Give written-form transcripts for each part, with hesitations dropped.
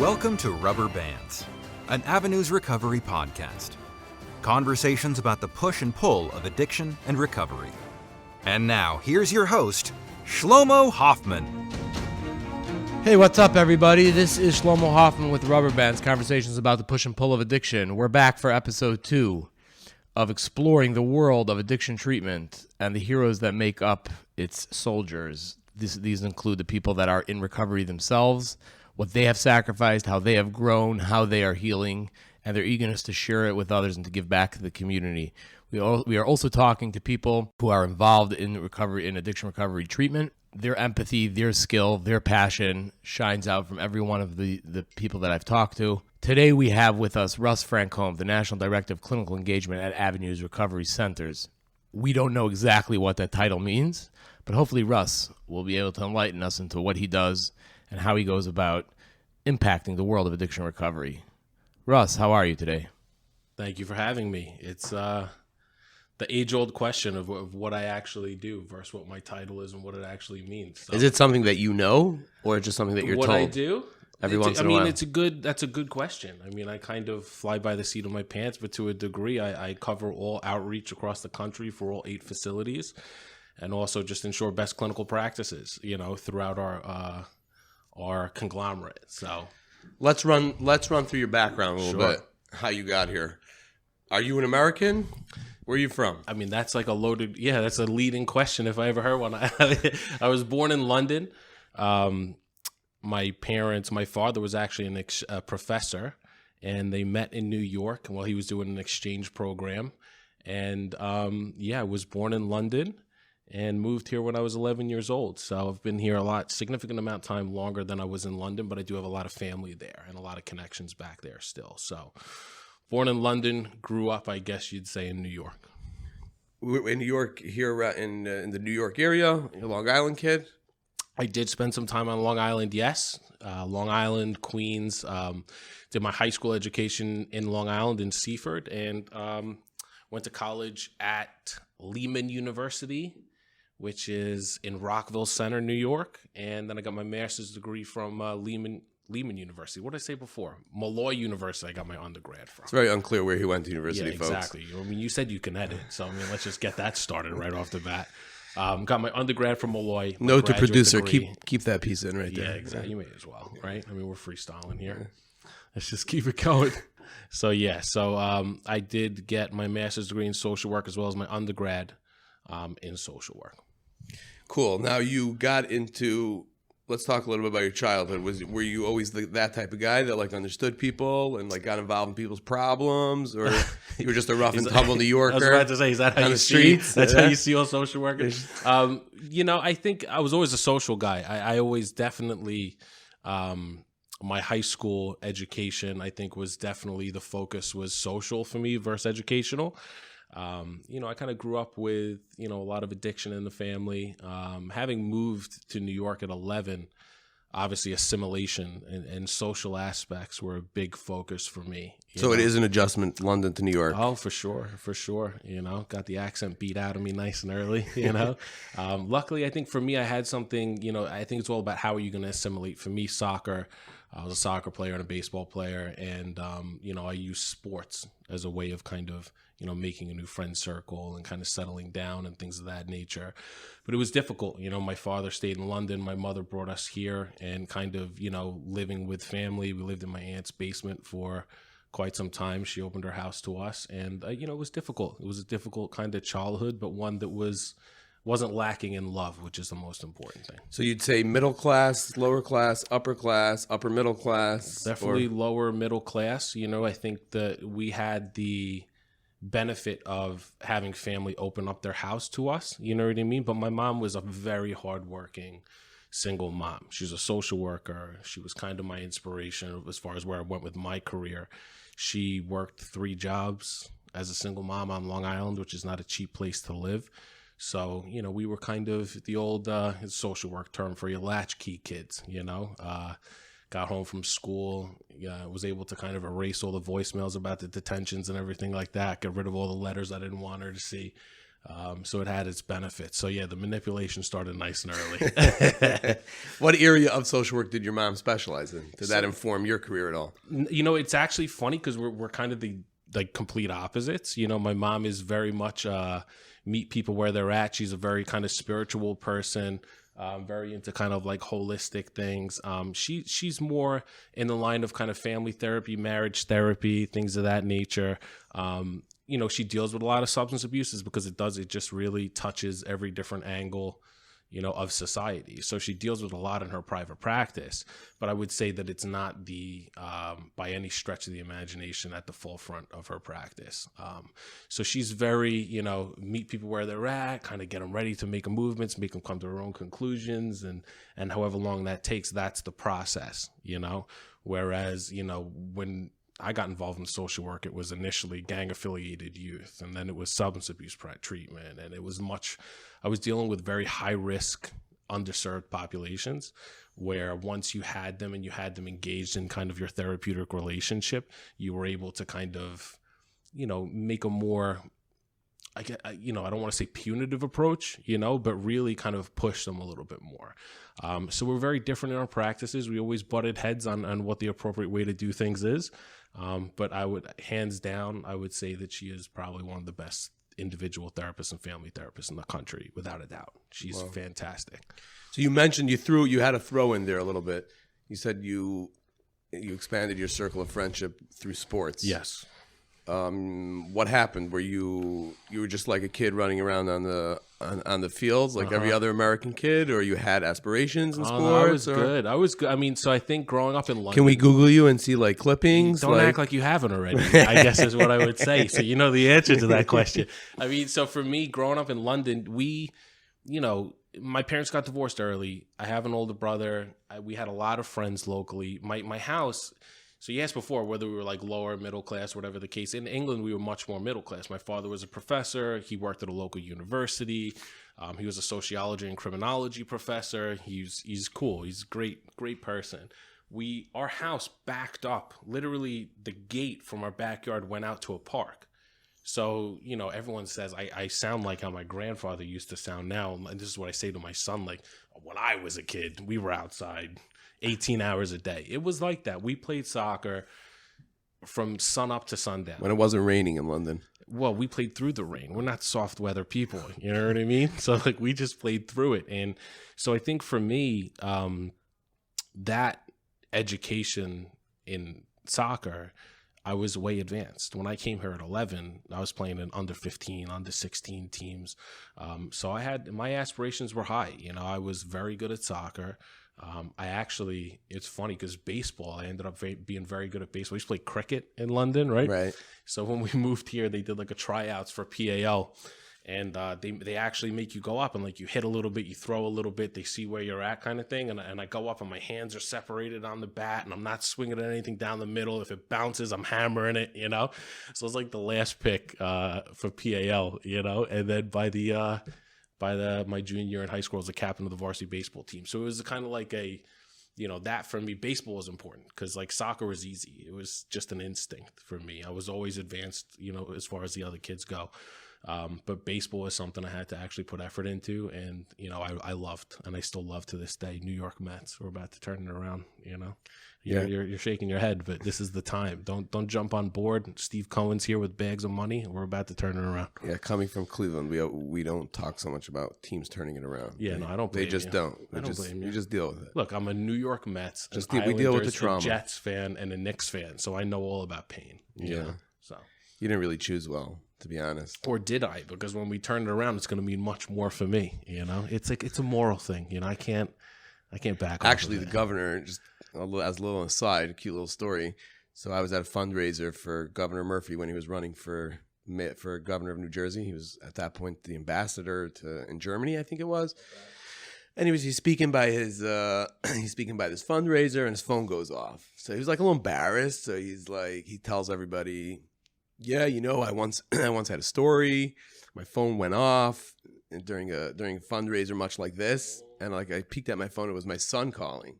Welcome to Rubber Bands, an Avenues Recovery podcast. Conversations about the push and pull of addiction and recovery. And now, here's your host, Shlomo Hoffman. Hey, what's up, everybody? This is Shlomo Hoffman with Rubber Bands, conversations about the push and pull of addiction. We're back for episode 2 of exploring the world of addiction treatment and the heroes that make up its soldiers. These include the people that are in recovery themselves, what they have sacrificed, how they have grown, how they are healing, and their eagerness to share it with others and to give back to the community. We are also talking to people who are involved in recovery, in addiction recovery treatment. Their empathy, their skill, their passion shines out from every one of the people that I've talked to. Today we have with us Russ Francome, the National Director of Clinical Engagement at Avenues Recovery Centers. We don't know exactly what that title means, but hopefully Russ will be able to enlighten us into what he does and how he goes about impacting the world of addiction recovery. Russ, how are you today? Thank you for having me. It's the age-old question of what I actually do versus what my title is and what it actually means. So, is it something that you know, or just something that you're what told? I do? Every once in a while. That's a good question. I mean, I kind of fly by the seat of my pants, but to a degree, I cover all outreach across the country for all 8 facilities, and also just ensure best clinical practices, throughout our conglomerate. So let's run through your background a little bit. How you got here? Are you an American? Where are you from? I mean, that's like that's a leading question if I ever heard one. I was born in London. My father was actually a professor, and they met in New York while he was doing an exchange program. And I was born in London and moved here when I was 11 years old. So I've been here significant amount of time longer than I was in London, but I do have a lot of family there and a lot of connections back there still. So born in London, grew up, I guess you'd say, in New York. In New York, here in the New York area, a Long Island kid? I did spend some time on Long Island, yes. Long Island, Queens. Did my high school education in Long Island in Seaford, and went to college at Lehman University, which is in Rockville Center, New York. And then I got my master's degree from Lehman University. What did I say before? Malloy University I got my undergrad from. It's very unclear where he went to university, yeah, folks. Exactly. I mean, you said you can edit, so let's just get that started right off the bat. Got my undergrad from Malloy. Note to producer, keep that piece in right there. Yeah, exactly. You may as well, right? I mean, we're freestyling here. Let's just keep it going. So I did get my master's degree in social work as well as my undergrad in social work. Cool. Now you got into, let's talk a little bit about your childhood. Were you always that type of guy that understood people and got involved in people's problems, or you were just a rough and tumble New Yorker? I was about to say, is that how you see? That's how you see all social workers. I think I was always a social guy. I always definitely. My high school education, I think, was definitely the focus was social for me versus educational. I kind of grew up with, a lot of addiction in the family. Having moved to New York at 11, obviously assimilation and social aspects were a big focus for me. So it is an adjustment, London to New York. Oh, for sure. Got the accent beat out of me nice and early, Luckily, I think for me, I had something, I think it's all about how are you going to assimilate. For me, soccer. I was a soccer player and a baseball player, and, I used sports as a way of kind of, making a new friend circle and kind of settling down and things of that nature. But it was difficult. My father stayed in London. My mother brought us here and kind of, living with family. We lived in my aunt's basement for quite some time. She opened her house to us, and, it was difficult. It was a difficult kind of childhood, but one that wasn't lacking in love, which is the most important thing. So you'd say middle class, lower class, upper middle class? Definitely lower middle class. I think that we had the benefit of having family open up their house to us, you know what I mean? But my mom was a very hardworking single mom. She's a social worker. She was kind of my inspiration as far as where I went with my career. She worked 3 jobs as a single mom on Long Island, which is not a cheap place to live. So, we were kind of the old social work term for your latchkey kids, got home from school, was able to kind of erase all the voicemails about the detentions and everything like that, get rid of all the letters I didn't want her to see. So it had its benefits. So yeah, the manipulation started nice and early. What area of social work did your mom specialize in? Did that inform your career at all? You know, it's actually funny because we're kind of the complete opposites. You know, my mom is very much meet people where they're at. She's a very kind of spiritual person, very into kind of like holistic things. She's more in the line of kind of family therapy, marriage therapy, things of that nature. You know, she deals with a lot of substance abuses because it just really touches every different angle, you know, of society. So she deals with a lot in her private practice, but I would say that it's not by any stretch of the imagination at the forefront of her practice. So she's very, you know, meet people where they're at, kind of get them ready to make movements, make them come to their own conclusions, and however long that takes, that's the process, you know. Whereas, you know, when I got involved in social work, it was initially gang-affiliated youth, and then it was substance abuse treatment, and it was I was dealing with very high-risk, underserved populations, where once you had them and you had them engaged in kind of your therapeutic relationship, you were able to kind of, you know, make a more, you know, I don't want to say punitive approach, you know, but really kind of push them a little bit more. So we're very different in our practices. We always butted heads on what the appropriate way to do things is. But hands down, I would say that she is probably one of the best individual therapists and family therapists in the country, without a doubt. She's fantastic. So you mentioned you had a throw in there a little bit. You said you expanded your circle of friendship through sports. Yes. What happened? Were you were just like a kid running around on the fields like every other American kid, or you had aspirations in sports? No, I was good. I mean, so I think growing up in London. Can we Google you and see like clippings? Don't act like you haven't already, I guess is what I would say. So you know the answer to that question. I mean, so for me, growing up in London, you know, my parents got divorced early. I have an older brother. We had a lot of friends locally. My house. So you asked before whether we were like lower, middle class, whatever the case. In England, we were much more middle class. My father was a professor. He worked at a local university. He was a sociology and criminology professor. He's cool. He's a great person. Our house backed up. Literally, the gate from our backyard went out to a park. So, you know, everyone says I sound like how my grandfather used to sound now. And this is what I say to my son, like, when I was a kid, we were outside 18 hours a day. It was like that. We played soccer from sun up to sundown. When it wasn't raining in London. Well, we played through the rain. We're not soft weather people. You know what I mean? So like we just played through it. And so I think for me, that education in soccer, I was way advanced. When I came here at 11, I was playing in under 15, under 16 teams. So my aspirations were high. You know, I was very good at soccer. It's funny because baseball, I ended up being very good at baseball. We used to play cricket in London, right? Right. So when we moved here, they did like a tryouts for PAL, and they actually make you go up and like you hit a little bit, you throw a little bit, they see where you're at kind of thing. And I go up and my hands are separated on the bat and I'm not swinging at anything down the middle. If it bounces, I'm hammering it, you know? So it's like the last pick for PAL, you know? And then by my junior year in high school, I was the captain of the varsity baseball team. So it was kind of like that for me, baseball was important because like soccer was easy. It was just an instinct for me. I was always advanced, you know, as far as the other kids go. But baseball is something I had to actually put effort into. And, you know, I loved, and I still love to this day, New York Mets. We're about to turn it around, you know. You're shaking your head, but this is the time. Don't jump on board. Steve Cohen's here with bags of money. We're about to turn it around. Yeah, coming from Cleveland, we don't talk so much about teams turning it around. Yeah, no, I don't blame you. They just don't. I don't blame you. You just deal with it. Look, I'm a New York Mets, we deal with the trauma. A Jets fan, and a Knicks fan, so I know all about pain. You know? So you didn't really choose well, to be honest. Or did I? Because when we turn it around, it's going to mean much more for me. You know, it's a moral thing. You know, I can't back off. Actually, the governor, just as a little aside, a cute little story. So I was at a fundraiser for Governor Murphy when he was running for governor of New Jersey. He was at that point the ambassador in Germany, I think it was. And he's speaking by his this fundraiser, and his phone goes off. So he was like a little embarrassed. So he's like, he tells everybody, "Yeah, you know, I once had a story. My phone went off during a fundraiser much like this, and like I peeked at my phone. It was my son calling,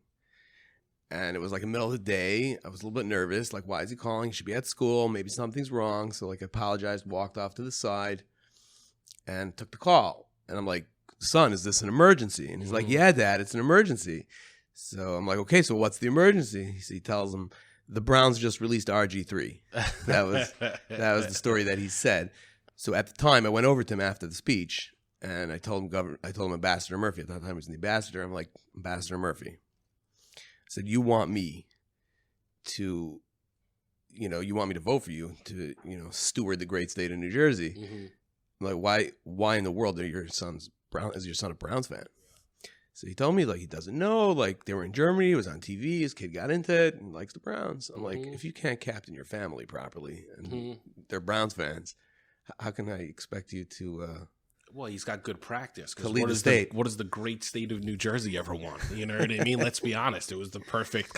and it was like the middle of the day. I was a little bit nervous. Like, why is he calling? He should be at school. Maybe something's wrong. So like, I apologized, walked off to the side, and took the call. And I'm like, son, is this an emergency? And he's like, yeah, Dad, it's an emergency. So I'm like, okay, so what's the emergency? So he tells him, the Browns just released RG3. That was the story that he said. So at the time, I went over to him after the speech, and I told him Ambassador Murphy. At that time, he was the ambassador. I'm like, Ambassador Murphy. I said, you want me to vote for you to, steward the great state of New Jersey. I'm like, why in the world is your son a Browns fan? So he told me, like, he doesn't know, like, they were in Germany, it was on TV, his kid got into it and likes the Browns. I'm like, if you can't captain your family properly and they're Browns fans, how can I expect you to well, he's got good practice. To lead the state. What does the great state of New Jersey ever want? You know what I mean? Let's be honest. It was the perfect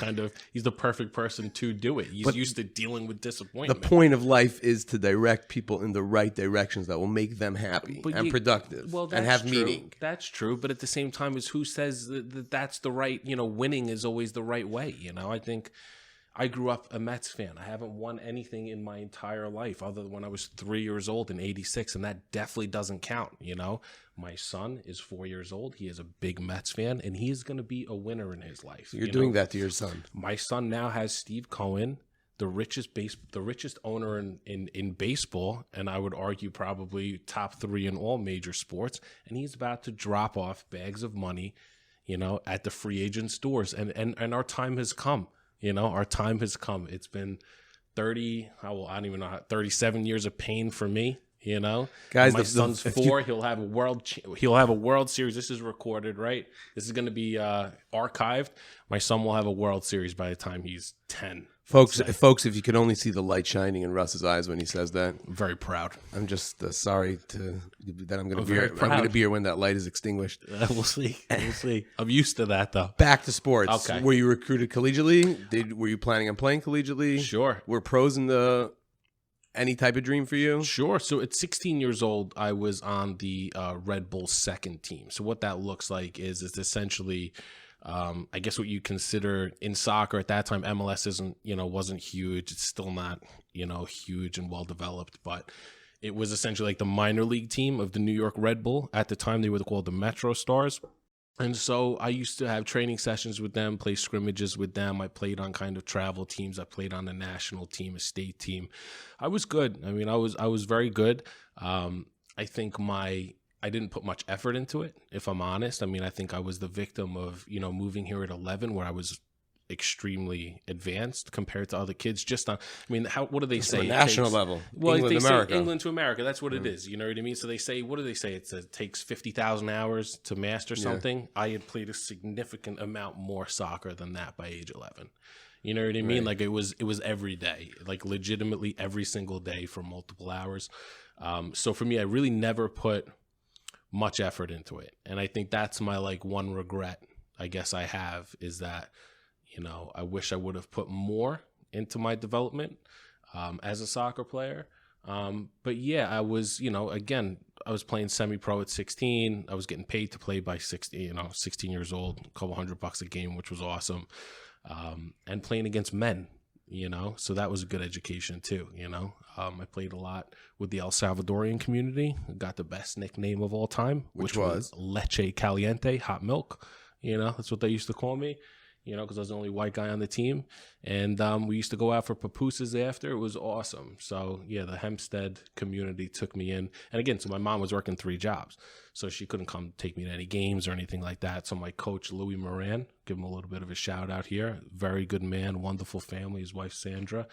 he's the perfect person to do it. He's used to dealing with disappointment. The point of life is to direct people in the right directions that will make them happy and productive and have meaning. That's true. But at the same time, is who says that that's the right, winning is always the right way. I think I grew up a Mets fan. I haven't won anything in my entire life other than when I was 3 years old in '86, and that definitely doesn't count, My son is 4 years old. He is a big Mets fan, and he is going to be a winner in his life. You're doing that to your son. My son now has Steve Cohen, the richest owner in baseball, and I would argue probably top 3 in all major sports, and he's about to drop off bags of money, at the free agent stores, and our time has come. Our time has come. It's been 37 years of pain for me, Guys, my son's 4. He'll have a World Series. This is recorded, right? This is going to be archived. My son will have a World Series by the time he's 10. Folks, if you could only see the light shining in Russ's eyes when he says that. I'm very proud. I'm just sorry that I'm going to be here when that light is extinguished. We'll see. I'm used to that, though. Back to sports. Okay. Were you recruited collegiately? Were you planning on playing collegiately? Sure. Were pros in any type of dream for you? Sure. So at 16 years old, I was on the Red Bull second team. So what that looks like is essentially, I guess what you consider in soccer at that time. MLS wasn't huge. It's still not, huge and well developed, but it was essentially like the minor league team of the New York Red Bull. At the time, they were called the Metro Stars. And so I used to have training sessions with them, play scrimmages with them. I played on kind of travel teams. I played on a national team, a state team. I was good. I mean, I was very good. I think I didn't put much effort into it, if I'm honest. I mean, I think I was the victim of, moving here at 11, where I was extremely advanced compared to other kids. What do they say? National level. Well, England, America. Say England to America. That's what it is. You know what I mean? So they say, what do they say? It takes 50,000 hours to master something. I had played a significant amount more soccer than that by age 11. You know what I mean? Right. Like it was every day, like legitimately every single day for multiple hours. So for me, I really never put much effort into it. And I think that's my one regret I guess I have, is that, I wish I would have put more into my development as a soccer player. But yeah, I was, again, I was playing semi-pro at 16. I was getting paid to play by 16 years old, a couple $100 a game, which was awesome. And playing against men, so that was a good education too, I played a lot with the El Salvadorian community. I got the best nickname of all time, which was Leche Caliente, hot milk. That's what they used to call me, because I was the only white guy on the team. And we used to go out for pupusas after. It was awesome. So, yeah, the Hempstead community took me in. And again, so my mom was working 3 jobs, so she couldn't come take me to any games or anything like that. So my coach, Louis Moran, give him a little bit of a shout out here. Very good man, wonderful family, his wife, Sandra.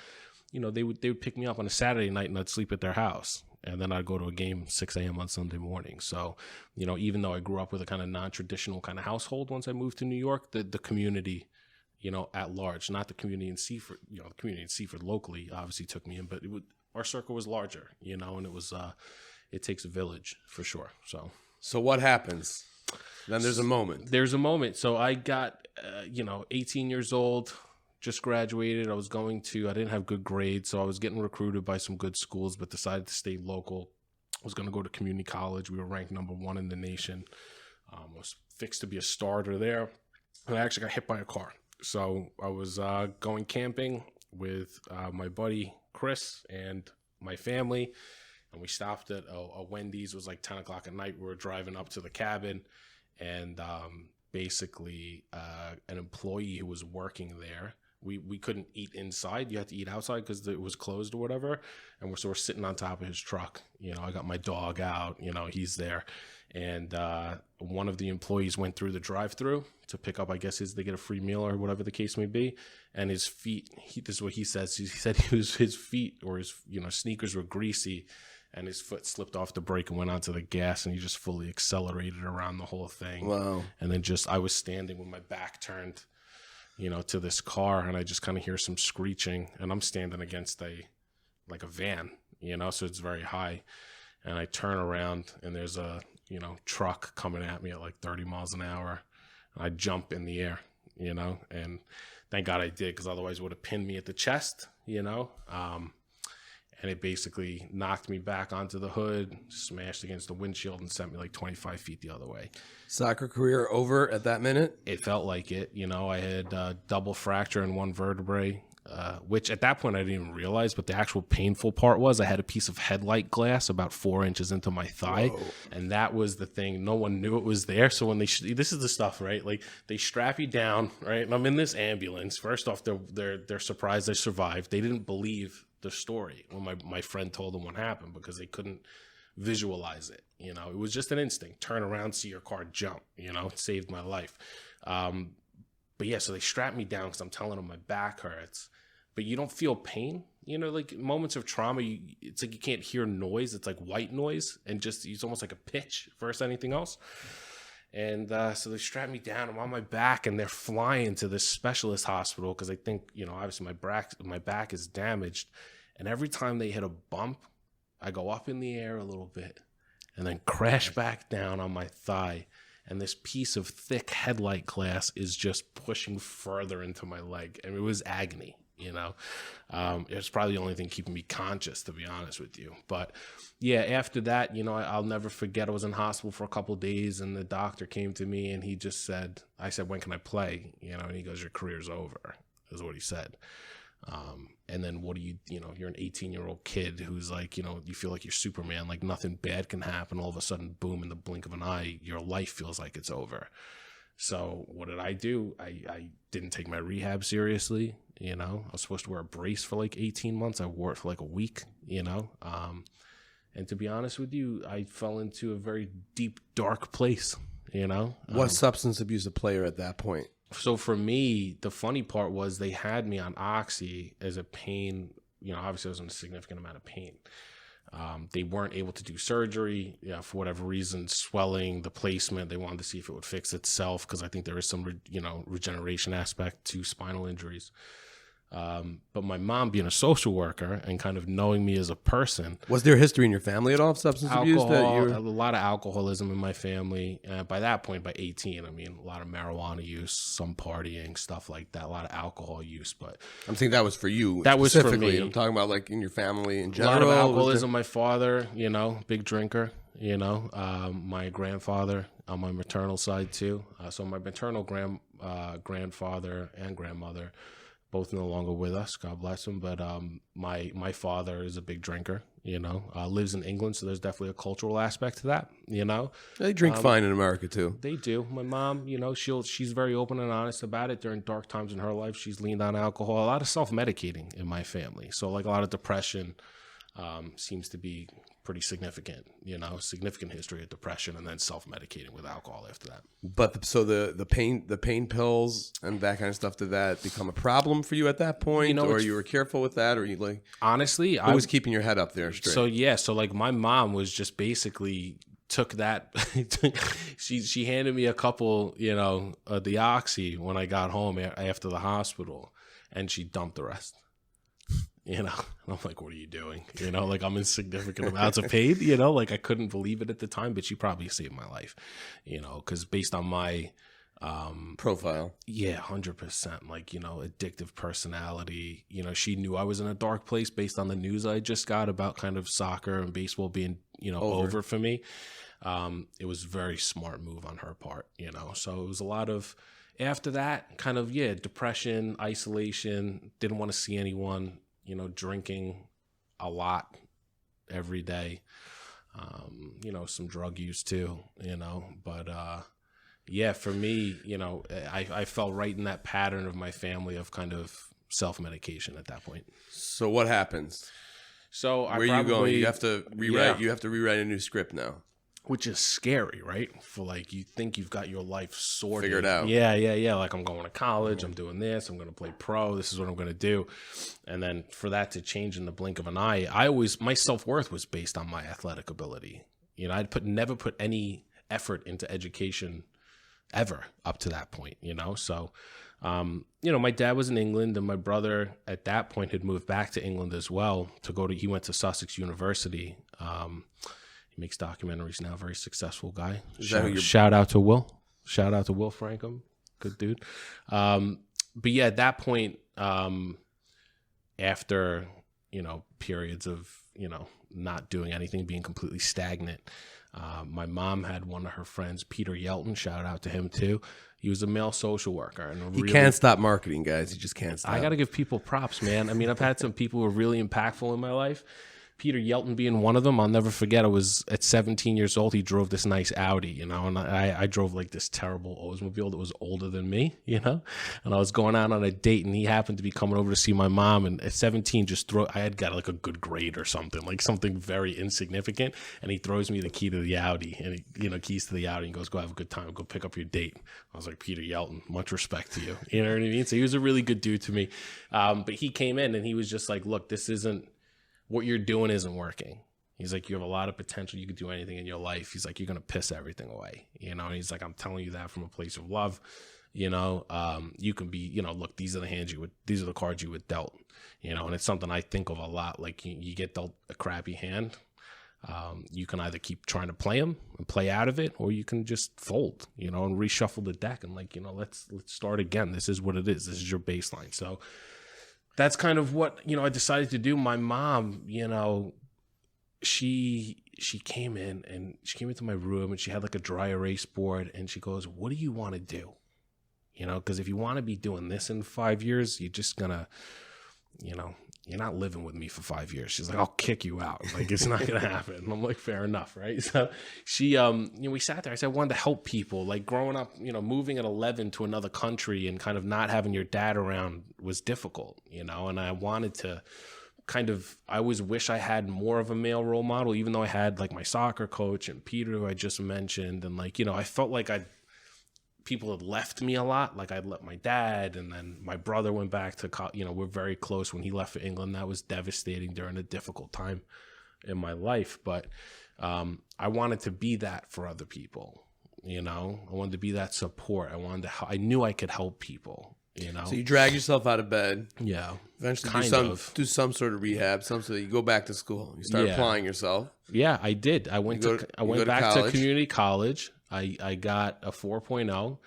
They would pick me up on a Saturday night and I'd sleep at their house. And then I'd go to a game 6 a.m. on Sunday morning. So, even though I grew up with a kind of non-traditional kind of household, once I moved to New York, the community, at large, not the community in Seaford, the community in Seaford locally obviously took me in, but our circle was larger, and it was, it takes a village for sure. So what happens? Then there's a moment. So I got, 18 years old, just graduated. I didn't have good grades, so I was getting recruited by some good schools, but decided to stay local. I was going to go to community college. We were ranked number 1 in the nation. I was fixed to be a starter there, and I actually got hit by a car. So I was going camping with my buddy Chris and my family. And we stopped at a Wendy's. It was like 10 o'clock at night. We were driving up to the cabin, and basically an employee who was working there, we couldn't eat inside. You had to eat outside because it was closed or whatever. And we're sitting on top of his truck. You know, I got my dog out. You know, he's there. And one of the employees went through the drive-thru to pick up, I guess, they get a free meal or whatever the case may be. And his feet, this is what he says. He said his feet or his sneakers were greasy, and his foot slipped off the brake and went onto the gas, and he just fully accelerated around the whole thing. Wow. And then I was standing with my back turned, to this car, and I just kind of hear some screeching, and I'm standing against a van, so it's very high. And I turn around, and there's a, truck coming at me at like 30 miles an hour. I jump in the air, and thank God I did, because otherwise it would have pinned me at the chest, and it basically knocked me back onto the hood, smashed against the windshield, and sent me like 25 feet the other way. Soccer career over at that minute? It felt like it. I had a double fracture in one vertebrae, which at that point I didn't even realize, but the actual painful part was I had a piece of headlight glass about 4 inches into my thigh. Whoa. And that was the thing. No one knew it was there. So when this is the stuff, right? Like, they strap you down, right? And I'm in this ambulance. First off, they're surprised I survived. They didn't believe the story when my friend told them what happened, because they couldn't visualize it. It was just an instinct. Turn around, see your car jump, it saved my life. But yeah, so they strapped me down because I'm telling them my back hurts, but you don't feel pain. Like moments of trauma, it's like you can't hear noise. It's like white noise, and just it's almost like a pitch versus anything else. And so they strapped me down. I'm on my back, and they're flying to this specialist hospital because they think, obviously my back is damaged. And every time they hit a bump, I go up in the air a little bit and then crash back down on my thigh. And this piece of thick headlight glass is just pushing further into my leg. And it was agony, It's probably the only thing keeping me conscious, to be honest with you. But yeah, after that, I'll never forget. I was in hospital for a couple of days, and the doctor came to me, and he just said, I said, when can I play? And he goes, your career's over, is what he said. And then what do you're an 18-year-old kid who's like, you feel like you're Superman, like nothing bad can happen. All of a sudden, boom, in the blink of an eye, your life feels like it's over. So what did I do? I didn't take my rehab seriously. I was supposed to wear a brace for like 18 months. I wore it for like a week, and to be honest with you, I fell into a very deep, dark place, What substance abuse a player at that point? So for me, the funny part was they had me on Oxy as a pain. Obviously I was in a significant amount of pain. They weren't able to do surgery, for whatever reason, swelling, the placement. They wanted to see if it would fix itself, because I think there is some, regeneration aspect to spinal injuries. But my mom, being a social worker and kind of knowing me as a person. Was there history in your family at all of substance abuse? A lot of alcoholism in my family. By that point, by 18, a lot of marijuana use, some partying, stuff like that, a lot of alcohol use. But I'm thinking that was for you. That was for me. I'm talking about like in your family in general. A lot of alcoholism. My father, big drinker, my grandfather on my maternal side too. So my maternal grandfather and grandmother, both no longer with us, God bless them. But my father is a big drinker, lives in England, so there's definitely a cultural aspect to that, They drink fine in America too. They do. My mom, she's very open and honest about it. During dark times in her life, she's leaned on alcohol. A lot of self-medicating in my family. So like a lot of depression seems to be pretty significant, significant history of depression, and then self-medicating with alcohol after that. But so the pain pills and that kind of stuff, did that become a problem for you at that point, or you were careful with that, or you like honestly, I was keeping your head up there straight? So like my mom was just basically took that. she handed me a couple, the Oxy when I got home after the hospital, and she dumped the rest. And I'm like, what are you doing? Like I'm in significant amounts of pain, like I couldn't believe it at the time, but she probably saved my life, because based on my profile. Yeah, 100%. Like, addictive personality. She knew I was in a dark place based on the news I just got about kind of soccer and baseball being, over for me. It was a very smart move on her part, So it was a lot of, after that, kind of, depression, isolation, didn't want to see anyone, drinking a lot, every day. Some drug use too, but yeah, for me, I fell right in that pattern of my family of kind of self-medication at that point. So what happens? So Where are you going? You have to rewrite. You have to rewrite a new script now, which is scary, right? For like, you think you've got your life sorted, figured out. Yeah. Like, I'm going to college. I'm doing this. I'm going to play pro. This is what I'm going to do. And then for that to change in the blink of an eye, my self-worth was based on my athletic ability. I'd never put any effort into education ever up to that point. So. My dad was in England, and my brother at that point had moved back to England as well he went to Sussex University. He makes documentaries now, very successful guy. Shout out to Will. Shout out to Will Francome. Good dude. But yeah, at that point, after, periods of, not doing anything, being completely stagnant, my mom had one of her friends, Peter Yelton, shout out to him too. He was a male social worker. And he can't stop marketing, guys. He just can't stop. I got to give people props, man. I mean, I've had some people who are really impactful in my life. Peter Yelton being one of them. I'll never forget. I was at 17 years old. He drove this nice Audi, and I drove like this terrible Oldsmobile that was older than me, and I was going out on a date, and he happened to be coming over to see my mom. And at 17, I had got like a good grade or something, like something very insignificant. And he throws me the key to the Audi, and keys to the Audi, and goes, "Go have a good time. Go pick up your date." I was like, "Peter Yelton, much respect to you." You know what I mean? So he was a really good dude to me. But he came in, and he was just like, "Look, what you're doing isn't working." He's like, "You have a lot of potential. You could do anything in your life." He's like, "You're going to piss everything away." And he's like, "I'm telling you that from a place of love. You can be, look, these are the cards you were dealt, and it's something I think of a lot. Like, you get dealt a crappy hand. You can either keep trying to play them and play out of it, or you can just fold, and reshuffle the deck and let's start again. This is what it is. This is your baseline." So that's kind of what, I decided to do. My mom, she came in, and she came into my room, and she had like a dry erase board, and she goes, "What do you want to do? Because if you want to be doing this in 5 years, you're just gonna, you're not living with me for 5 years." She's like, "I'll kick you out. Like, it's not going to happen." And I'm like, "Fair enough." Right. So she, we sat there. I said, I wanted to help people. Like, growing up, moving at 11 to another country and kind of not having your dad around was difficult, and I wanted to I always wish I had more of a male role model, even though I had like my soccer coach and Peter, who I just mentioned. And I felt like people had left me a lot. Like, I'd let my dad, and then my brother went back to, we're very close. When he left for England, that was devastating during a difficult time in my life. But I wanted to be that for other people. I wanted to be that support. I knew I could help people. So you drag yourself out of bed. Yeah. Eventually do some sort of rehab. You go back to school. You start applying yourself. Yeah, I did. I went back to community college. I got a 4.0.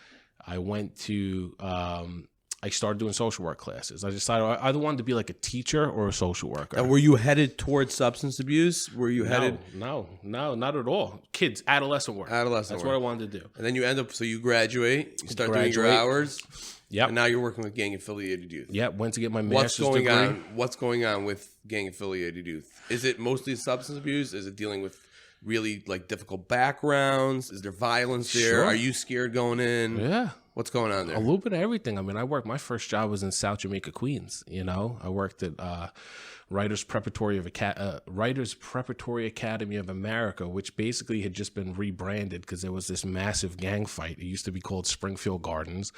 I went to, I started doing social work classes. I decided I either wanted to be like a teacher or a social worker. And were you headed towards substance abuse? Were you headed? No, not at all. Kids, adolescent work. That's what I wanted to do. And then you end up, so you graduate, you start doing your hours. Yep. And now you're working with gang-affiliated youth. Yeah, went to get my master's degree. What's going on with gang-affiliated youth? Is it mostly substance abuse? Is it dealing with really like difficult backgrounds? Is there violence there? Sure. Are you scared going in? Yeah. What's going on there? A little bit of everything. I mean, my first job was in South Jamaica, Queens. I worked at Writers Preparatory Academy of America, which basically had just been rebranded because there was this massive gang fight. It used to be called Springfield Gardens.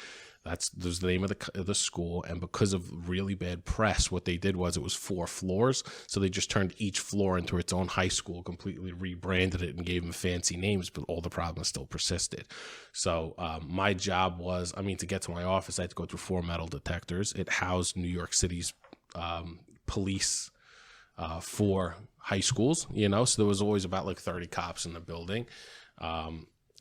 That's the name of the school, and because of really bad press, what they did was it was 4 floors, so they just turned each floor into its own high school, completely rebranded it, and gave them fancy names, but all the problems still persisted. So my job was, to get to my office, I had to go through 4 metal detectors. It housed New York City's police for high schools, so there was always about like 30 cops in the building.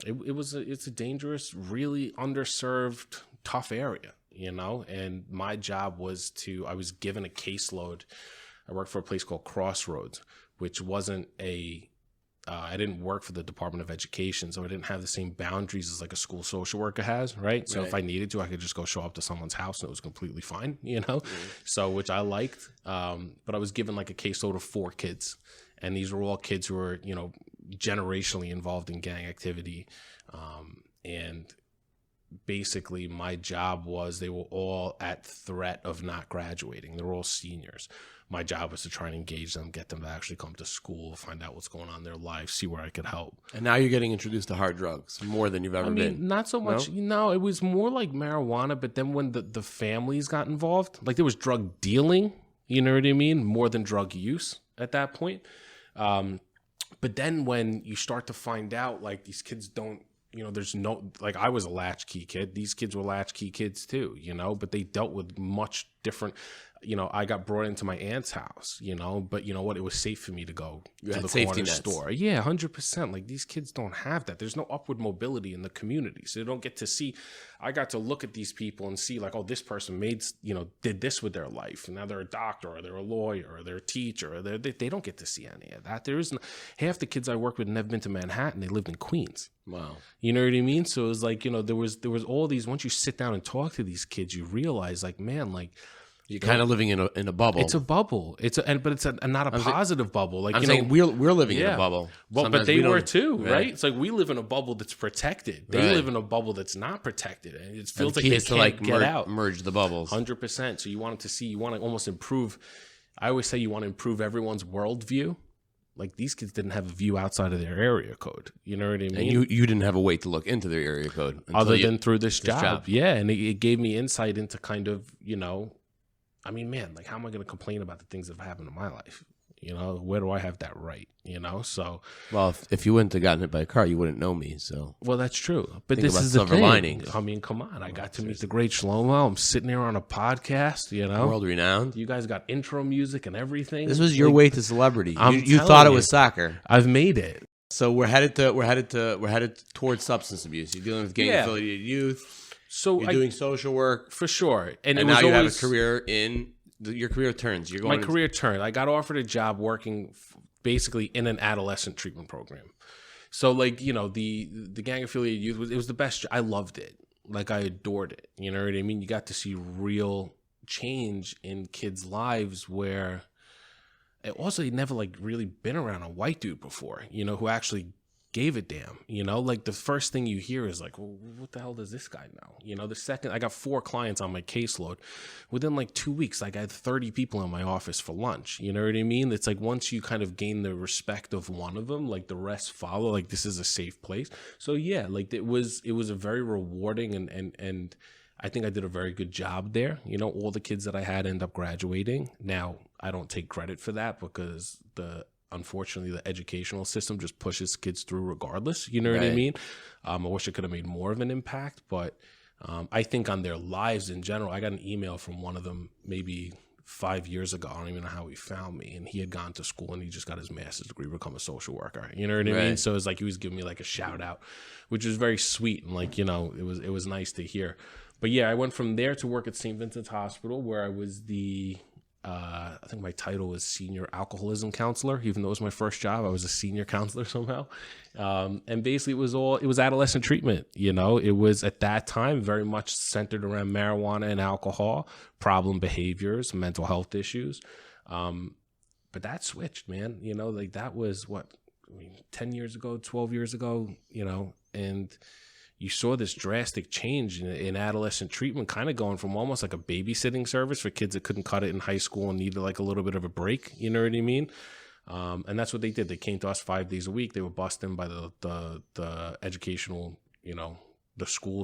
It's a dangerous, really underserved, tough area, and my job was I was given a caseload. I worked for a place called Crossroads, which wasn't a I didn't work for the Department of Education, so I didn't have the same boundaries as like a school social worker has, right? So if I needed to, I could just go show up to someone's house and it was completely fine, you know? So, which I liked. But I was given like a caseload of 4 kids. And these were all kids who were, you know, generationally involved in gang activity. And basically my job was they were all at threat of not graduating. They were all seniors. My job was to try and engage them, get them to actually come to school, find out what's going on in their life, see where I could help. And now you're getting introduced to hard drugs more than you've ever been. Not so much. No, it was more like marijuana. But then when the families got involved, like there was drug dealing, you know what I mean? More than drug use at that point. But then when you start to find out, like these kids don't, you know, there's no, like I was a latchkey kid. These kids were latchkey kids too, you know, but they dealt with much different. You know, I got brought into my aunt's house, you know, but you know what? It was safe for me to go to the corner store. Yeah, 100%. Like these kids don't have that. There's no upward mobility in the community. So they don't get to see, I got to look at these people and see like, oh, this person made, you know, did this with their life. And now they're a doctor or they're a lawyer or they're a teacher. Or they don't get to see any of that. There isn't, half the kids I worked with never been to Manhattan. They lived in Queens. Wow. You know what I mean? So it was like, you know, there was all these, once you sit down and talk to these kids, you realize like, man, like, you're kind of living in a bubble. It's a bubble. But it's not a positive bubble. Like I'm saying, we're living in a bubble. Well, but they were too, right? It's like we live in a bubble that's protected. They live in a bubble that's not protected, and it feels like they can't get out. Merge the bubbles. 100%. So you want to see, you want to almost improve. I always say you want to improve everyone's worldview. Like these kids didn't have a view outside of their area code. You know what I mean? And you didn't have a way to look into their area code other than through this job. Yeah, and it gave me insight into kind of, you know. I mean, man, like, how am I going to complain about the things that have happened in my life? You know, where do I have that right? You know, so. Well, if you wouldn't have gotten hit by a car, you wouldn't know me. So. Well, that's true. But this is the thing. Lining. I mean, come on. I got to meet the great Shlomo. I'm sitting here on a podcast, you know. World renowned. You guys got intro music and everything. This was your way to celebrity. You thought it was soccer. I've made it. So we're headed towards substance abuse. You're dealing with gang affiliated youth. So you're doing social work for sure, and now you have a career in your career turns. You're going. My career turned. I got offered a job working basically in an adolescent treatment program. So like you know the gang affiliated youth it was the best. I loved it. Like I adored it. You know what I mean? You got to see real change in kids' lives where. It also they'd never like really been around a white dude before. You know who actually. Gave a damn, you know, like the first thing you hear is like, well, what the hell does this guy know? You know, the second I got 4 clients on my caseload within like 2 weeks, like I had 30 people in my office for lunch. You know what I mean? It's like once you kind of gain the respect of one of them, like the rest follow, like this is a safe place. So yeah, like it was a very rewarding and I think I did a very good job there. You know, all the kids that I had end up graduating. Now I don't take credit for that because unfortunately, the educational system just pushes kids through regardless. You know what I mean? I wish it could have made more of an impact, but I think on their lives in general, I got an email from one of them maybe 5 years ago. I don't even know how he found me. And he had gone to school and he just got his master's degree to become a social worker. You know what I mean? So it's like he was giving me like a shout out, which was very sweet. And like, you know, it was nice to hear. But yeah, I went from there to work at St. Vincent's Hospital where I was I think my title was senior alcoholism counselor. Even though it was my first job, I was a senior counselor somehow. And basically it was adolescent treatment. You know, it was at that time very much centered around marijuana and alcohol, problem behaviors, mental health issues. But that switched, man. You know, like that was 10 years ago, 12 years ago, you know, and you saw this drastic change in adolescent treatment, kind of going from almost like a babysitting service for kids that couldn't cut it in high school and needed like a little bit of a break. You know what I mean? And that's what they did. They came to us 5 days a week. They were bussed in by the educational, you know, the school,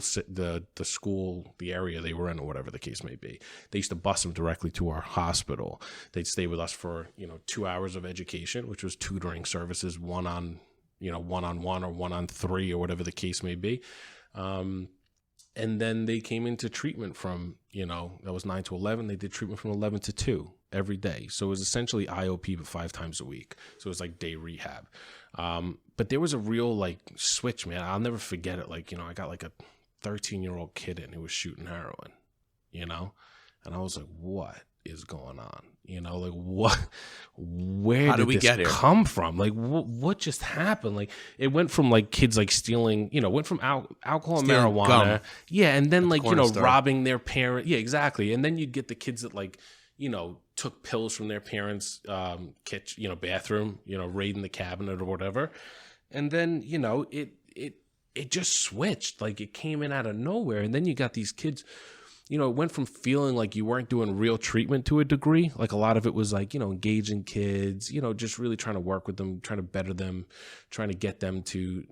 the area they were in or whatever the case may be. They used to bus them directly to our hospital. They'd stay with us for, you know, 2 hours of education, which was tutoring services, one-on-one or 1-on-3 or whatever the case may be. And then they came into treatment from, you know, that was 9 to 11. They did treatment from 11 to 2 every day. So it was essentially IOP, but 5 times a week. So it was like day rehab. But there was a real like switch, man. I'll never forget it. Like, you know, I got like a 13-year-old kid in who was shooting heroin, you know, and I was like, what is going on? You know, like where How did we this get here? come from? Like, what just happened? Like, it went from like kids like stealing, went from alcohol and Stealing marijuana. gum Yeah. And then like, corner store. robbing their parent. Yeah, exactly. And then you'd get the kids that like, took pills from their parents' kitchen, bathroom, raiding the cabinet or whatever. And then, it just switched. Like, it came in out of nowhere. And then you got these kids, it went from feeling like you weren't doing real treatment to a degree. Like, a lot of it was like, engaging kids, just really trying to work with them, trying to better them, trying to get them to,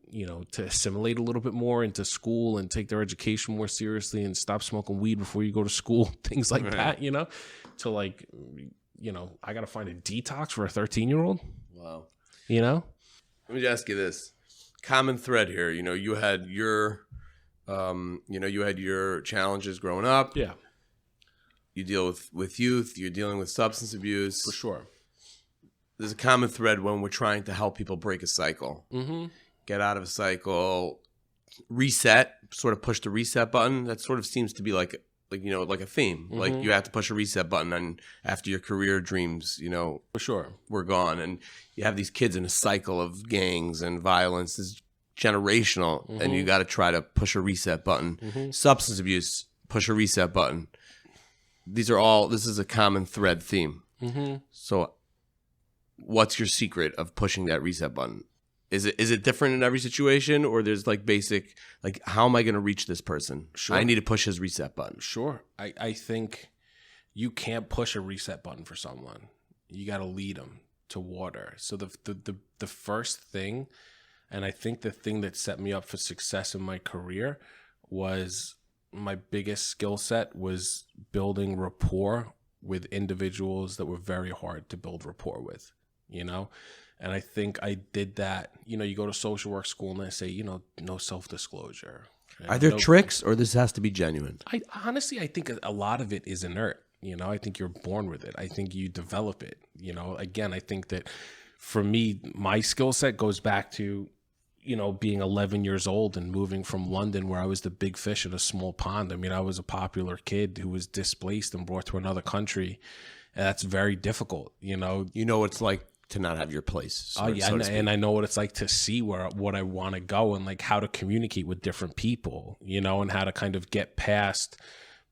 to assimilate a little bit more into school and take their education more seriously and stop smoking weed before you go to school, things like that, to like, I got to find a detox for a 13-year-old. Wow. Let me just ask you this. Common thread here. You had your you had your challenges growing up. Yeah. You deal with youth. You're dealing with substance abuse. For sure. There's a common thread when we're trying to help people break a cycle. Mm-hmm. Get out of a cycle, reset, sort of push the reset button. That sort of seems to be like a theme. Mm-hmm. Like, you have to push a reset button, and after your career dreams, for sure, were gone, and you have these kids in a cycle of gangs and violence. Is generational, mm-hmm. and you got to try to push a reset button. Mm-hmm. Substance abuse, push a reset button. This is a common thread theme. Mm-hmm. So what's your secret of pushing that reset button? Is it different in every situation, or there's like basic, like, how am I going to reach this person? Sure. I need to push his reset button. Sure. I think you can't push a reset button for someone. You got to lead them to water. So the first thing, and I think the thing that set me up for success in my career, was my biggest skill set was building rapport with individuals that were very hard to build rapport with, And I think I did that. You go to social work school and they say, no self-disclosure. Are there tricks, or this has to be genuine? I think a lot of it is inert. I think you're born with it. I think you develop it. Again, I think that for me, my skill set goes back to, being 11 years old and moving from London, where I was the big fish in a small pond. I mean, I was a popular kid who was displaced and brought to another country. And that's very difficult. You know what it's like to not have your place. And I know what it's like to see what I want to go, and like how to communicate with different people, and how to kind of get past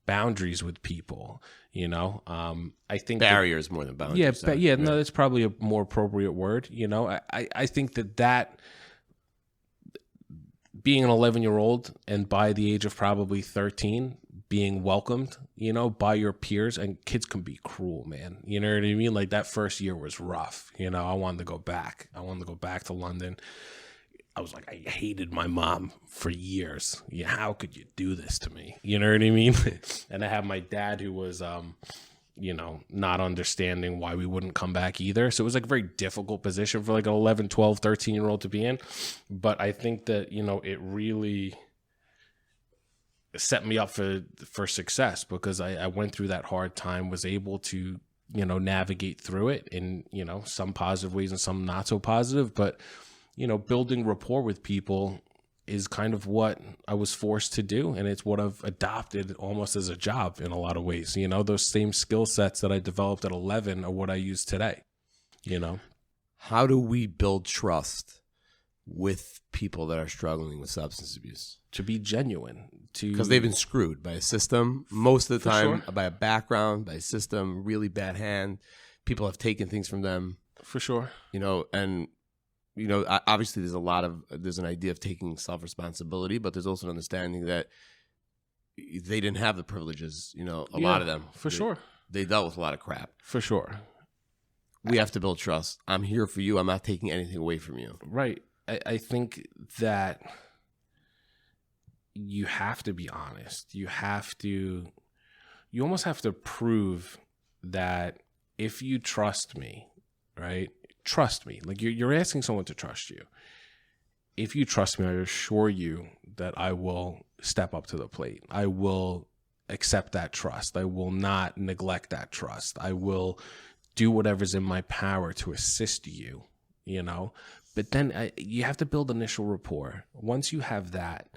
boundaries with people, I think barriers more than boundaries. No, that's probably a more appropriate word. I think that being an 11-year-old and by the age of probably 13, being welcomed, by your peers, and kids can be cruel, man. You know what I mean? Like, that first year was rough. I wanted to go back. I wanted to go back to London. I was like, I hated my mom for years. How could you do this to me? You know what I mean? And I had my dad who was, not understanding why we wouldn't come back either. So it was like a very difficult position for like an 11, 12, 13-year-old to be in. But I think that, it really set me up for success, because I went through that hard time, was able to, navigate through it in, some positive ways and some not so positive. But, building rapport with people is kind of what I was forced to do. And it's what I've adopted almost as a job in a lot of ways. Those same skill sets that I developed at 11 are what I use today. How do we build trust with people that are struggling with substance abuse? To be genuine, because they've been screwed by a system most of the time, by a background, by a system, really bad hand. People have taken things from them. For sure. Obviously there's an idea of taking self-responsibility, but there's also an understanding that they didn't have the privileges, a lot of them. For sure. They dealt with a lot of crap. For sure. We have to build trust. I'm here for you. I'm not taking anything away from you. Right. I think that you have to be honest. You almost have to prove that if you trust me, right? Trust me. Like, you're asking someone to trust you. If you trust me, I assure you that I will step up to the plate. I will accept that trust. I will not neglect that trust. I will do whatever's in my power to assist you, But then you have to build initial rapport. Once you have that,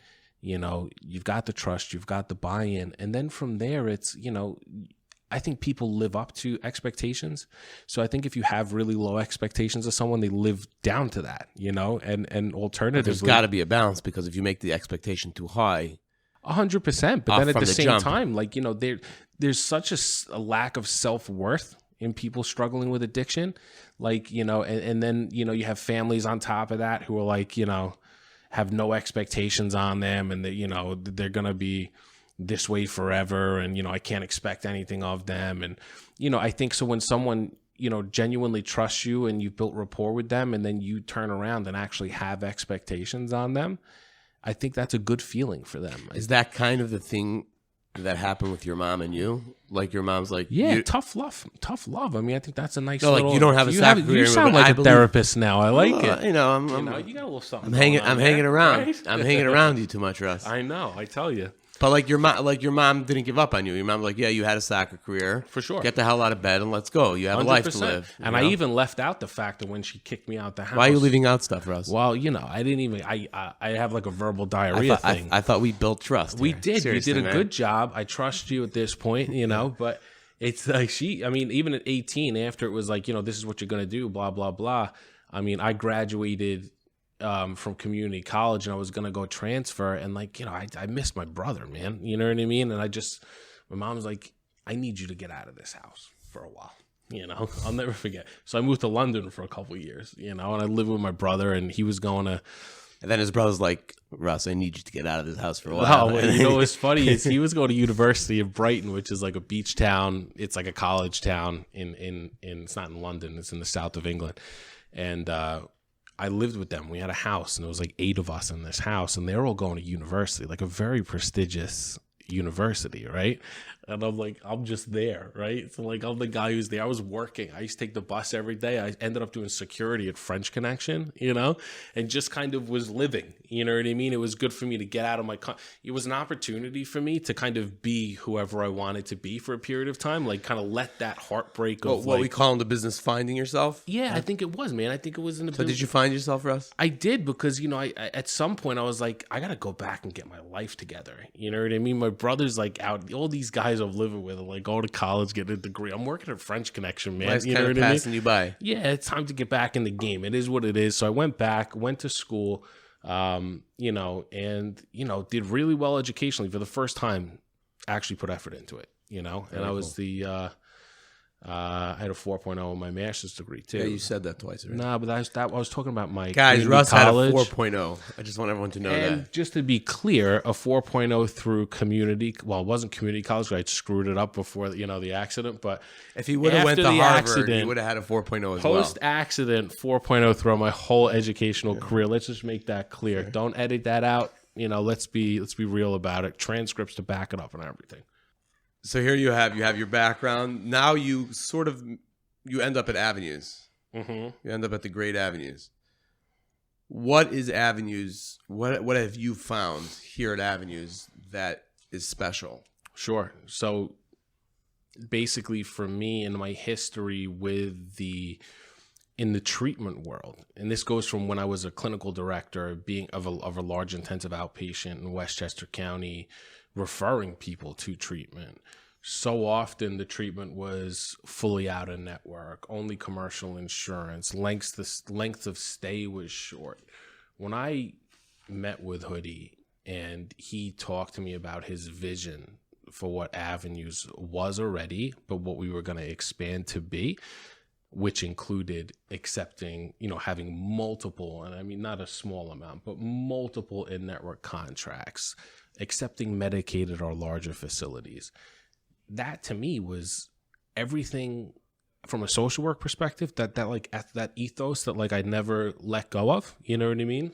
you've got the trust, you've got the buy-in. And then from there, it's, I think people live up to expectations. So I think if you have really low expectations of someone, they live down to that, and alternatively, There's got to be a balance, because if you make the expectation too high, 100%. But then at the same jump. time, there's such a lack of self-worth in people struggling with addiction. And then, you have families on top of that who are have no expectations on them, and they're going to be this way forever. And, I can't expect anything of them. And, I think so when someone, genuinely trusts you and you've built rapport with them, and then you turn around and actually have expectations on them, I think that's a good feeling for them. Is that kind of the thing that happened with your mom and you? Like your mom's like, tough love. I mean, I think that's a nice. No, little, you don't have a soccer career. You sound like a therapist now. I like it. You got a little something. I'm hanging around. Right? I'm hanging around you too much, Russ. I know. I tell you. But like your mom didn't give up on you. Your mom was like, yeah, you had a soccer career. For sure. Get the hell out of bed and let's go. You have 100%. A life to live. And I even left out the fact that when she kicked me out the house. Why are you leaving out stuff, Russ? Well, I didn't even, I have like a verbal diarrhea thing. I thought we built trust. We here. did. Seriously, we did a man. good job. I trust you at this point, but it's like even at 18, after it was like, this is what you're going to do, blah, blah, blah. I mean, I graduated from community college, and I was going to go transfer, and I missed my brother, man. You know what I mean? And my mom was like, I need you to get out of this house for a while. I'll never forget. So I moved to London for a couple of years, and I lived with my brother, and he was going to. And then his brother's like, Russ, I need you to get out of this house for a while. Well, what's funny is he was going to University of Brighton, which is like a beach town. It's like a college town in it's not in London. It's in the south of England. And I lived with them. We had a house, and it was like 8 of us in this house, and they were all going to university, like a very prestigious university, right? And I'm like, I'm just there, right? So I'm the guy who's there. I was working. I used to take the bus every day. I ended up doing security at French Connection, and just kind of was living, you know what I mean? It was good for me to get out of it was an opportunity for me to kind of be whoever I wanted to be for a period of time, kind of let that heartbreak of what we call in the business finding yourself? Yeah, I think it was, man. I think it was in the business. Did you find yourself, Russ? I did, because, I at some point I was like, I got to go back and get my life together. You know what I mean? My brother's out, all these guys I'm living with are going to college, getting a degree. I'm working at French Connection, man. Life's you know kind what of I passing mean? you by. Yeah, it's time to get back in the game. It is what it is. So I went back, went to school, and, did really well educationally for the first time, actually put effort into it, and I was I had a 4.0 in my master's degree too. Yeah, you said that twice already. Nah, but I was talking about my guys. Russ college. had a 4.0. I just want everyone to know and that. Just to be clear, a 4.0 through community. Well, it wasn't community college. I screwed it up before the accident. But if he would have went to Harvard, he would have had a 4.0 as well. Post accident, 4.0 throughout my whole educational career. Let's just make that clear. Sure. Don't edit that out. Let's be real about it. Transcripts to back it up and everything. So here you have your background. Now you end up at Avenues. Mm-hmm. You end up at the great Avenues. What is Avenues? What have you found here at Avenues that is special? Sure. So basically, for me and my history with in the treatment world, and this goes from when I was a clinical director, being of a large intensive outpatient in Westchester County, referring people to treatment. So often the treatment was fully out of network, only commercial insurance, length of stay was short. When I met with Hoodie and he talked to me about his vision for what Avenues was already, but what we were going to expand to be, which included accepting, having multiple, and I mean not a small amount, but multiple in-network contracts, accepting Medicaid at our larger facilities. That to me was everything from a social work perspective, that ethos that I'd never let go of, you know what I mean?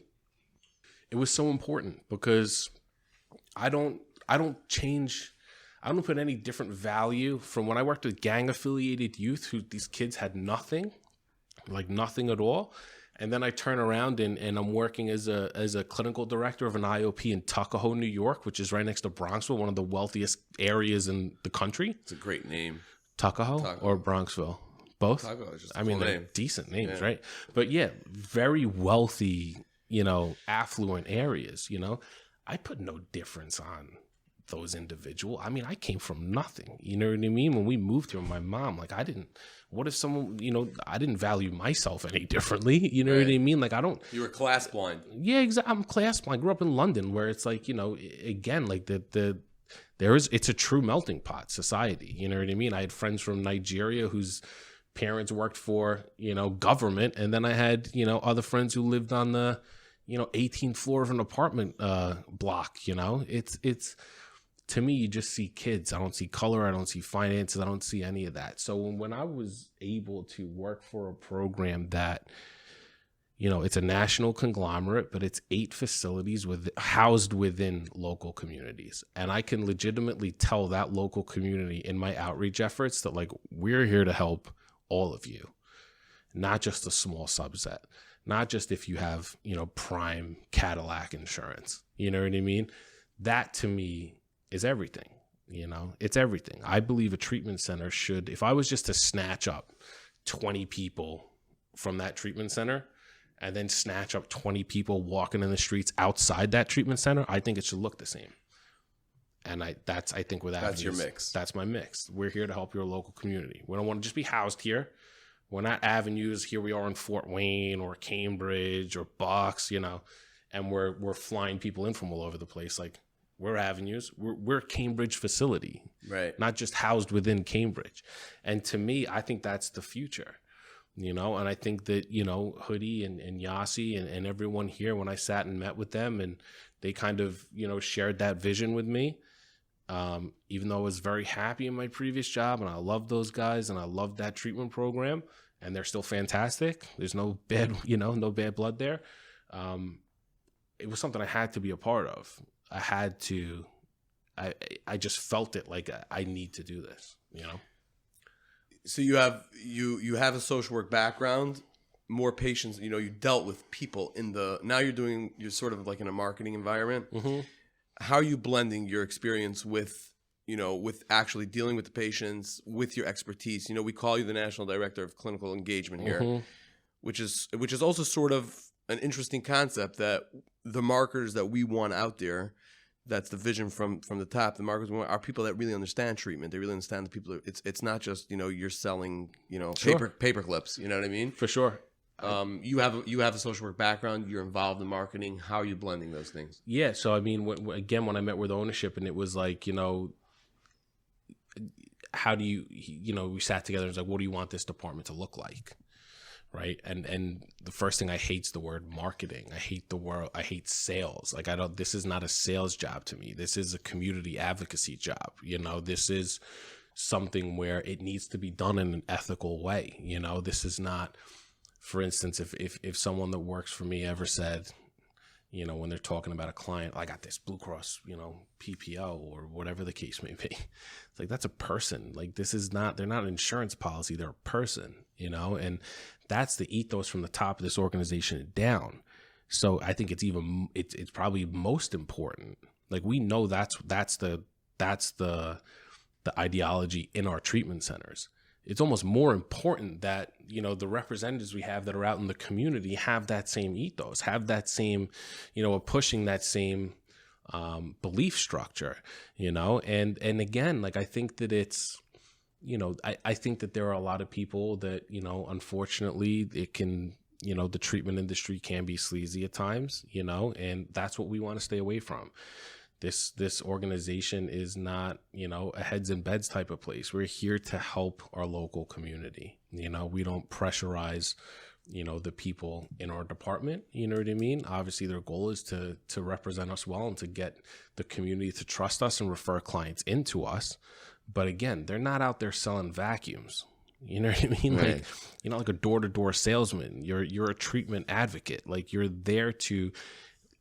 It was so important because I don't put any different value from when I worked with gang affiliated youth who these kids had nothing at all. And then I turn around and I'm working as a clinical director of an IOP in Tuckahoe, New York, which is right next to Bronxville, one of the wealthiest areas in the country. It's a great name. Tuckahoe or Bronxville? Both? Tuckahoe is just a cool they're name. Decent names, right? But yeah, very wealthy, affluent areas, I put no difference on those individuals. I mean, I came from nothing. You know what I mean? When we moved here, my mom, like, what if someone, I didn't value myself any differently. You know what I mean? Like, You were class blind. Yeah, exactly. I'm class blind. I grew up in London, where it's like, again, like it's a true melting pot society. You know what I mean? I had friends from Nigeria whose parents worked for, government. And then I had, other friends who lived on the, 18th floor of an apartment block. It's to me, you just see kids. I don't see color. I don't see finances. I don't see any of that. So when I was able to work for a program that, it's a national conglomerate, but it's 8 facilities housed within local communities. And I can legitimately tell that local community in my outreach efforts that, like, we're here to help all of you, not just a small subset, not just if you have, prime Cadillac insurance. You know what I mean? That to me is everything. It's everything. I believe a treatment center should, if I was just to snatch up 20 people from that treatment center and then snatch up 20 people walking in the streets outside that treatment center, I think it should look the same. And I think with Avenues, that's your mix. That's my mix. We're here to help your local community. We don't want to just be housed here. We're not Avenues. Here we are in Fort Wayne or Cambridge or Bucks, and we're flying people in from all over the place. Like, we're Avenues. We're a Cambridge facility, right? Not just housed within Cambridge. And to me, I think that's the future, and I think that, Hoodie and Yasi and everyone here, when I sat and met with them and they kind of, shared that vision with me, even though I was very happy in my previous job and I loved those guys and I loved that treatment program and they're still fantastic. There's no bad, no bad blood there. It was something I had to be a part of. I just felt it like I need to do this, So you have a social work background, more patients, you dealt with people now you're sort of like in a marketing environment. Mm-hmm. How are you blending your experience with actually dealing with the patients, with your expertise? We call you the National Director of Clinical Engagement here, mm-hmm. which is also sort of an interesting concept, that the marketers that we want out there, that's the vision from the top. The marketers we want are people that really understand treatment. They really understand the people. It's not just, you're selling, Sure. paper clips. You know what I mean? For sure. You have a social work background. You're involved in marketing. How are you blending those things? Yeah. So, I mean, when I met with ownership and it was like, how do you, we sat together and was like, what do you want this department to look like? Right. And the first thing I hate is the word marketing. I hate sales. Like, this is not a sales job to me. This is a community advocacy job. This is something where it needs to be done in an ethical way. This is not, for instance, if someone that works for me ever said, when they're talking about a client, I got this Blue Cross, PPO or whatever the case may be. It's like, that's a person. Like, they're not an insurance policy. They're a person, and that's the ethos from the top of this organization down. So I think it's probably most important. Like, we know that's the ideology in our treatment centers. It's almost more important that, the representatives we have that are out in the community have that same ethos, have that same, pushing that same belief structure, and again, like, I think that it's, I think that there are a lot of people that, unfortunately it can, the treatment industry can be sleazy at times, and that's what we want to stay away from. This organization is not, a heads and beds type of place. We're here to help our local community. We don't pressurize, the people in our department. You know what I mean? Obviously, their goal is to represent us well and to get the community to trust us and refer clients into us. But again, they're not out there selling vacuums. You know what I mean? Right. Like, you're not like a door-to-door salesman. You're a treatment advocate. Like, you're there to...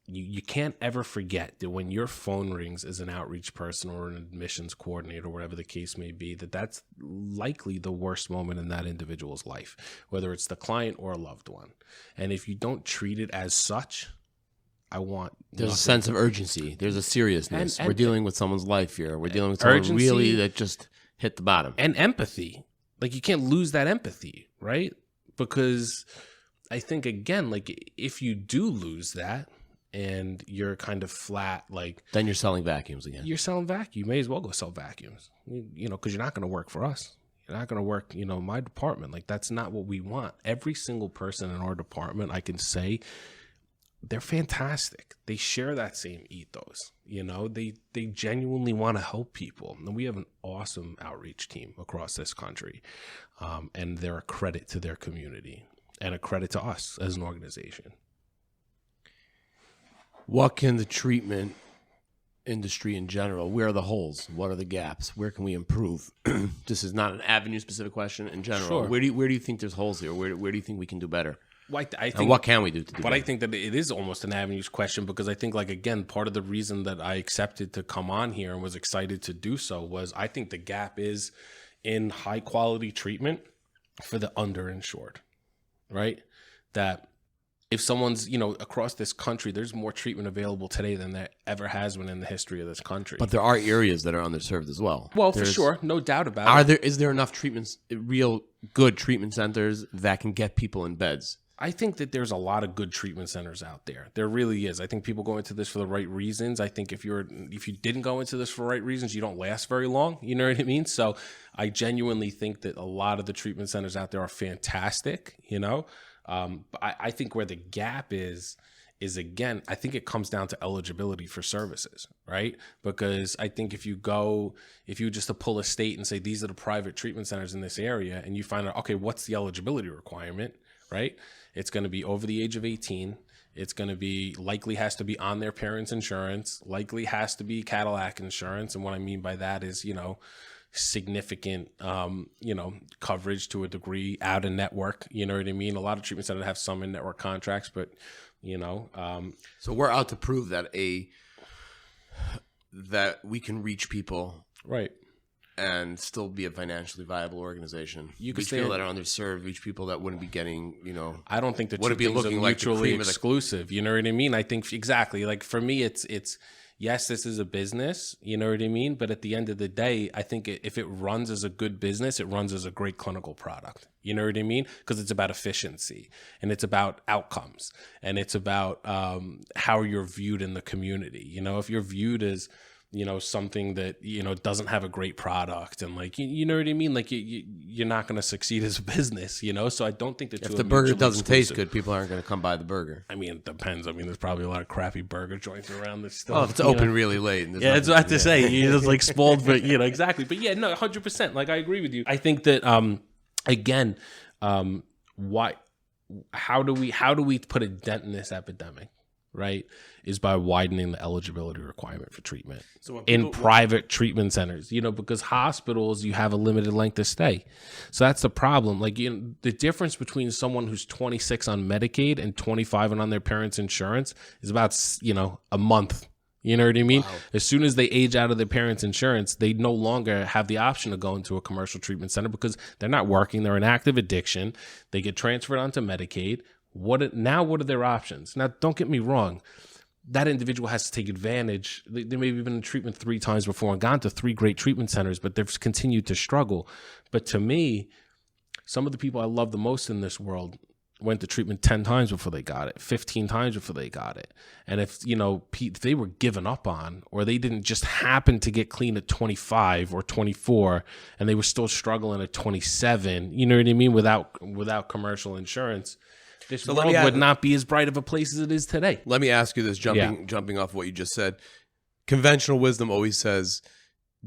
You can't ever forget that when your phone rings as an outreach person or an admissions coordinator, whatever the case may be, that's likely the worst moment in that individual's life, whether it's the client or a loved one. And if you don't treat it as such, There's a sense of urgency. There's a seriousness. And we're dealing with someone's life here. We're dealing with someone urgency, really that just hit the bottom. And empathy. Like, you can't lose that empathy, right? Because I think, again, like, if you do lose that, and you're kind of flat, like Then you're selling vacuums again. you're selling vacuum. You may as well go sell vacuums, because you're not going to work for us. You're not going to work, my department. Like, that's not what we want. Every single person in our department, I can say, they're fantastic. They share that same ethos. They genuinely want to help people. And we have an awesome outreach team across this country. And they're a credit to their community and a credit to us as an organization. What can the treatment industry in general, where are the holes? What are the gaps? Where can we improve? This is not an avenue specific question in general. Sure. Where do you think there's holes here? Where do you think we can do better? Well, I think, and what can we do to do But better? I think that it is almost an avenues question, because I think, like, again, part of the reason that I accepted to come on here and was excited to do so was I think the gap is in high quality treatment for the underinsured, right? That if someone's, across this country, there's more treatment available today than there ever has been in the history of this country. But there are areas that are underserved as well. Well, for sure, no doubt about it. Is there enough treatments, real good treatment centers that can get people in beds? I think that there's a lot of good treatment centers out there. There really is. I think people go into this for the right reasons. I think if you didn't go into this for the right reasons, you don't last very long. You know what I mean? So I genuinely think that a lot of the treatment centers out there are fantastic, But I think where the gap is again, I think it comes down to eligibility for services, right? Because I think if you just to pull a state and say, these are the private treatment centers in this area, and you find out, okay, what's the eligibility requirement, right? It's going to be over the age of 18. It's going to be likely has to be on their parents' insurance, likely has to be Cadillac insurance. And what I mean by that is, significant, coverage to a degree, out of network. You know what I mean? A lot of treatment centers have some in network contracts, but, So we're out to prove that that we can reach people, right, and still be a financially viable organization. You could reach say people that are underserved, reach people that wouldn't be getting, I don't think the two wouldn't be things are looking like the mutually cream of the- exclusive. You know what I mean? I think exactly. Like, for me, it's yes, this is a business. You know what I mean? But at the end of the day, I think if it runs as a good business, it runs as a great clinical product. You know what I mean? Because it's about efficiency, and it's about outcomes, and it's about how you're viewed in the community. If you're viewed as something that, doesn't have a great product, and like, you know what I mean? Like, you're not going to succeed as a business, So I don't think that if the burger doesn't taste good, people aren't going to come buy the burger. I mean, it depends. I mean, there's probably a lot of crappy burger joints around this stuff. Oh, if it's open really late. And Yeah, that's what I have to say. You're just like spoiled, but exactly. But yeah, no, 100%. Like, I agree with you. I think that, again, how do we put a dent in this epidemic? Right, is by widening the eligibility requirement for treatment in private treatment centers, because hospitals, you have a limited length of stay. So that's the problem. Like, the difference between someone who's 26 on Medicaid and 25 and on their parents' insurance is about, a month. You know what I mean? Wow. As soon as they age out of their parents' insurance, they no longer have the option to go into a commercial treatment center because they're not working. They're in active addiction. They get transferred onto Medicaid. What are their options? Now, don't get me wrong. That individual has to take advantage. They may have been in treatment 3 times before and gone to 3 great treatment centers, but they've continued to struggle. But to me, some of the people I love the most in this world went to treatment 10 times before they got it, 15 times before they got it. And if they were given up on, or they didn't just happen to get clean at 25 or 24, and they were still struggling at 27, you know what I mean, without commercial insurance, this world would not be as bright of a place as it is today. Let me ask you this, jumping off what you just said. Conventional wisdom always says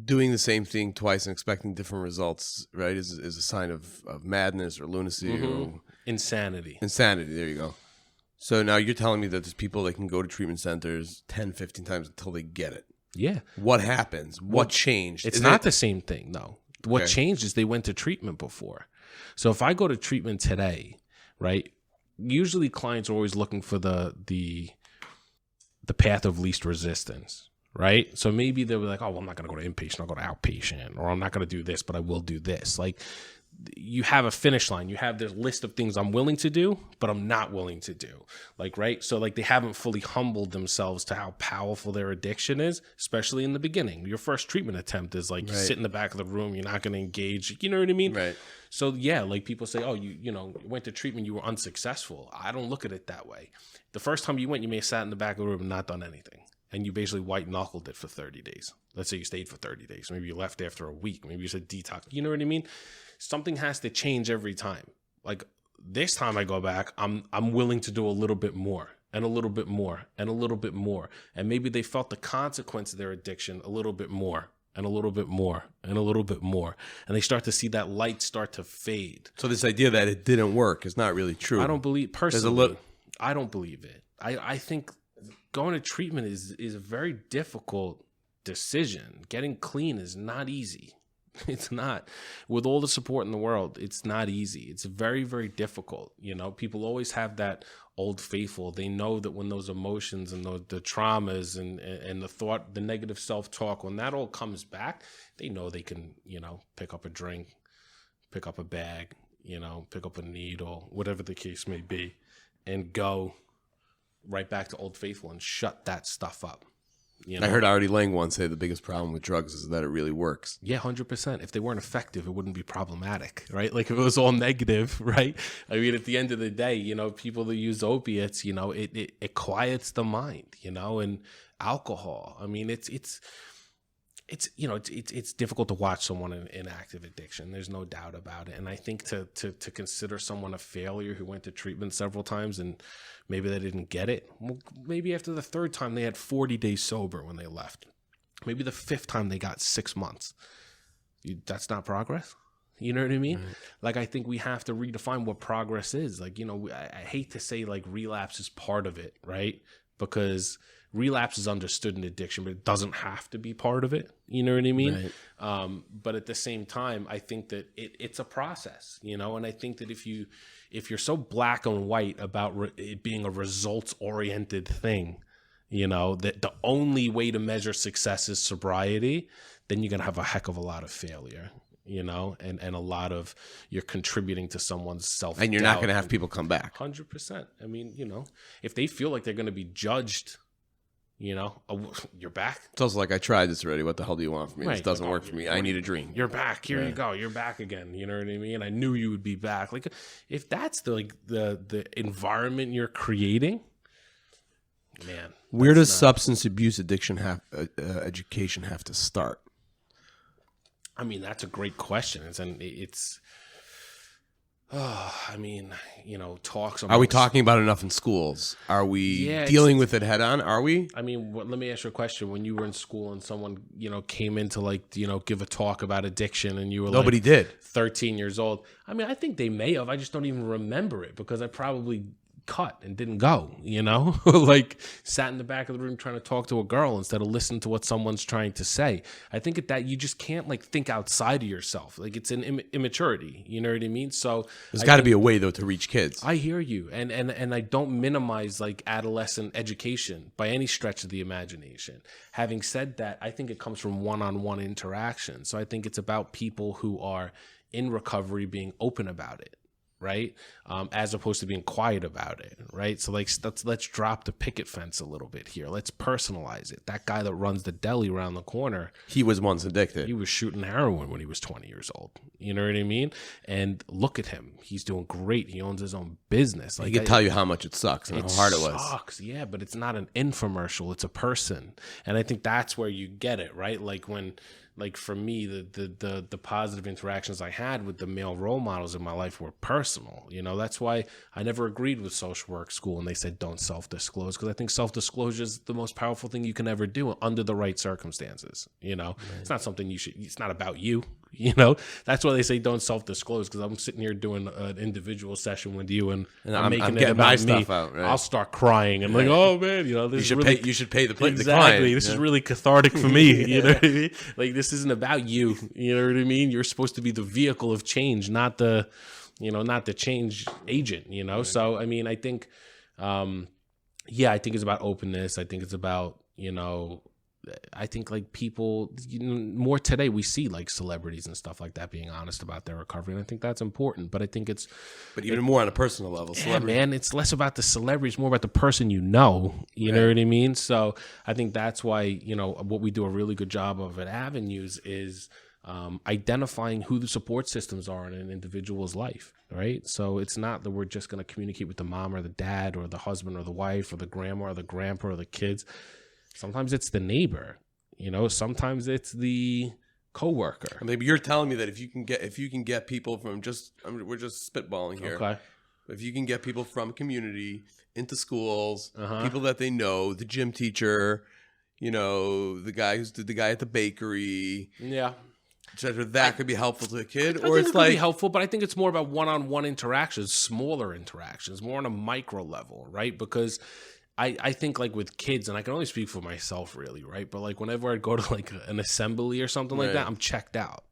doing the same thing twice and expecting different results, right, is a sign of madness or lunacy. Or Insanity. There you go. So now you're telling me that there's people that can go to treatment centers 10, 15 times until they get it. Yeah. What happens? What changed? It's not the same thing, though. What changed is they went to treatment before. So if I go to treatment today, right, usually clients are always looking for the path of least resistance, right? So maybe they were like, oh, well, I'm not going to go to inpatient, I'll go to outpatient, or I'm not going to do this, but I will do this. Like, you have a finish line. You have this list of things I'm willing to do, but I'm not willing to do. Like, right? So like they haven't fully humbled themselves to how powerful their addiction is, especially in the beginning. Your first treatment attempt is like you sit in the back of the room, you're not going to engage. You know what I mean? Right. So yeah, like people say, oh, you went to treatment, you were unsuccessful. I don't look at it that way. The first time you went, you may have sat in the back of the room and not done anything. And you basically white knuckled it for 30 days. Let's say you stayed for 30 days. Maybe you left after a week. Maybe you said detox. You know what I mean? Something has to change every time. Like this time I go back, I'm willing to do a little bit more and a little bit more and a little bit more. And maybe they felt the consequence of their addiction a little bit more and a little bit more and a little bit more. And they start to see that light start to fade. So this idea that it didn't work is not really true. I don't believe, personally, I don't believe it. I think going to treatment is a very difficult decision. Getting clean is not easy. It's not. With all the support in the world, it's not easy. It's very, very difficult. You know, people always have that old faithful. They know that when those emotions and the traumas and the thought, the negative self-talk, when that all comes back, they know they can, pick up a drink, pick up a bag, pick up a needle, whatever the case may be, and go right back to old faithful and shut that stuff up. I heard Artie Lang once say the biggest problem with drugs is that it really works. Yeah, 100%. If they weren't effective, it wouldn't be problematic, right? Like if it was all negative, right? I mean, at the end of the day, people that use opiates, it quiets the mind, and alcohol. I mean, it's difficult to watch someone in active addiction. There's no doubt about it. And I think to consider someone a failure who went to treatment several times and maybe they didn't get it. Well, maybe after the third time they had 40 days sober when they left. Maybe the fifth time they got 6 months. That's not progress. You know what I mean? Right. Like, I think we have to redefine what progress is. Like, I hate to say like relapse is part of it, right? Because relapse is understood in addiction, but it doesn't have to be part of it. You know what I mean? Right. But at the same time, I think that it's a process, and I think that if you're so black and white about it being a results-oriented thing, that the only way to measure success is sobriety, then you're going to have a heck of a lot of failure, and a lot of you're contributing to someone's self-doubt. And you're not going to have people come back. 100%. I mean, if they feel like they're going to be judged, you're back. It's also like, I tried this already. What the hell do you want from me? Right. This doesn't work for me. I need a dream. You're back. Here you go. You're back again. You know what I mean? I knew you would be back. Like, if that's the environment you're creating, man. Where does substance abuse addiction education have to start? I mean, that's a great question. Talks. Are we talking about enough in schools? Are we dealing with it head on? Are we? I mean, let me ask you a question. When you were in school and someone, came in to give a talk about addiction and you were Nobody did. 13 years old. I mean, I think they may have. I just don't even remember it because I probably cut and didn't go, like sat in the back of the room trying to talk to a girl instead of listening to what someone's trying to say. I think that you just can't think outside of yourself. Like it's an immaturity, you know what I mean? So there's got to be a way though to reach kids. I hear you. And I don't minimize adolescent education by any stretch of the imagination. Having said that, I think it comes from one-on-one interaction. So I think it's about people who are in recovery being open about it. Right? As opposed to being quiet about it, right? So let's drop the picket fence a little bit here. Let's personalize it. That guy that runs the deli around the corner, he was once addicted. He was shooting heroin when he was 20 years old. You know what I mean? And look at him. He's doing great. He owns his own business. He can tell you how much it sucks and how hard it was. It sucks, yeah, but it's not an infomercial. It's a person. And I think that's where you get it, right? Like for me, the positive interactions I had with the male role models in my life were personal. That's why I never agreed with social work school and they said don't self-disclose, because I think self-disclosure is the most powerful thing you can ever do under the right circumstances. Right. It's not something it's not about you. That's why they say don't self-disclose, because I'm sitting here doing an individual session with you and I'm making it about me. Stuff out, right? I'll start crying and oh man, this you should pay the client. Exactly. This is really cathartic for me. You know what I mean? Like, this isn't about you. You know what I mean? You're supposed to be the vehicle of change, not the change agent. Right. So I mean, I think, I think it's about openness. I think it's about I think like people, more today we see like celebrities and stuff like that being honest about their recovery, and I think that's important. But I think but even more on a personal level, man, it's less about the celebrities, more about the person you know. You know what I mean? So I think that's why what we do a really good job of at Avenues is identifying who the support systems are in an individual's life, right? So it's not that we're just going to communicate with the mom or the dad or the husband or the wife or the grandma or the grandpa or the kids. Sometimes it's the neighbor, sometimes it's the coworker. Maybe you're telling me that if you can get people from we're just spitballing here. Okay. If you can get people from community into schools, people that they know, the gym teacher, the guy at the bakery. Yeah. That could be helpful to a kid, I think it could be helpful, but I think it's more about one-on-one interactions, smaller interactions, more on a micro level, right? Because I think like with kids, and I can only speak for myself really, right? But like whenever I go to like an assembly or something like that, I'm checked out.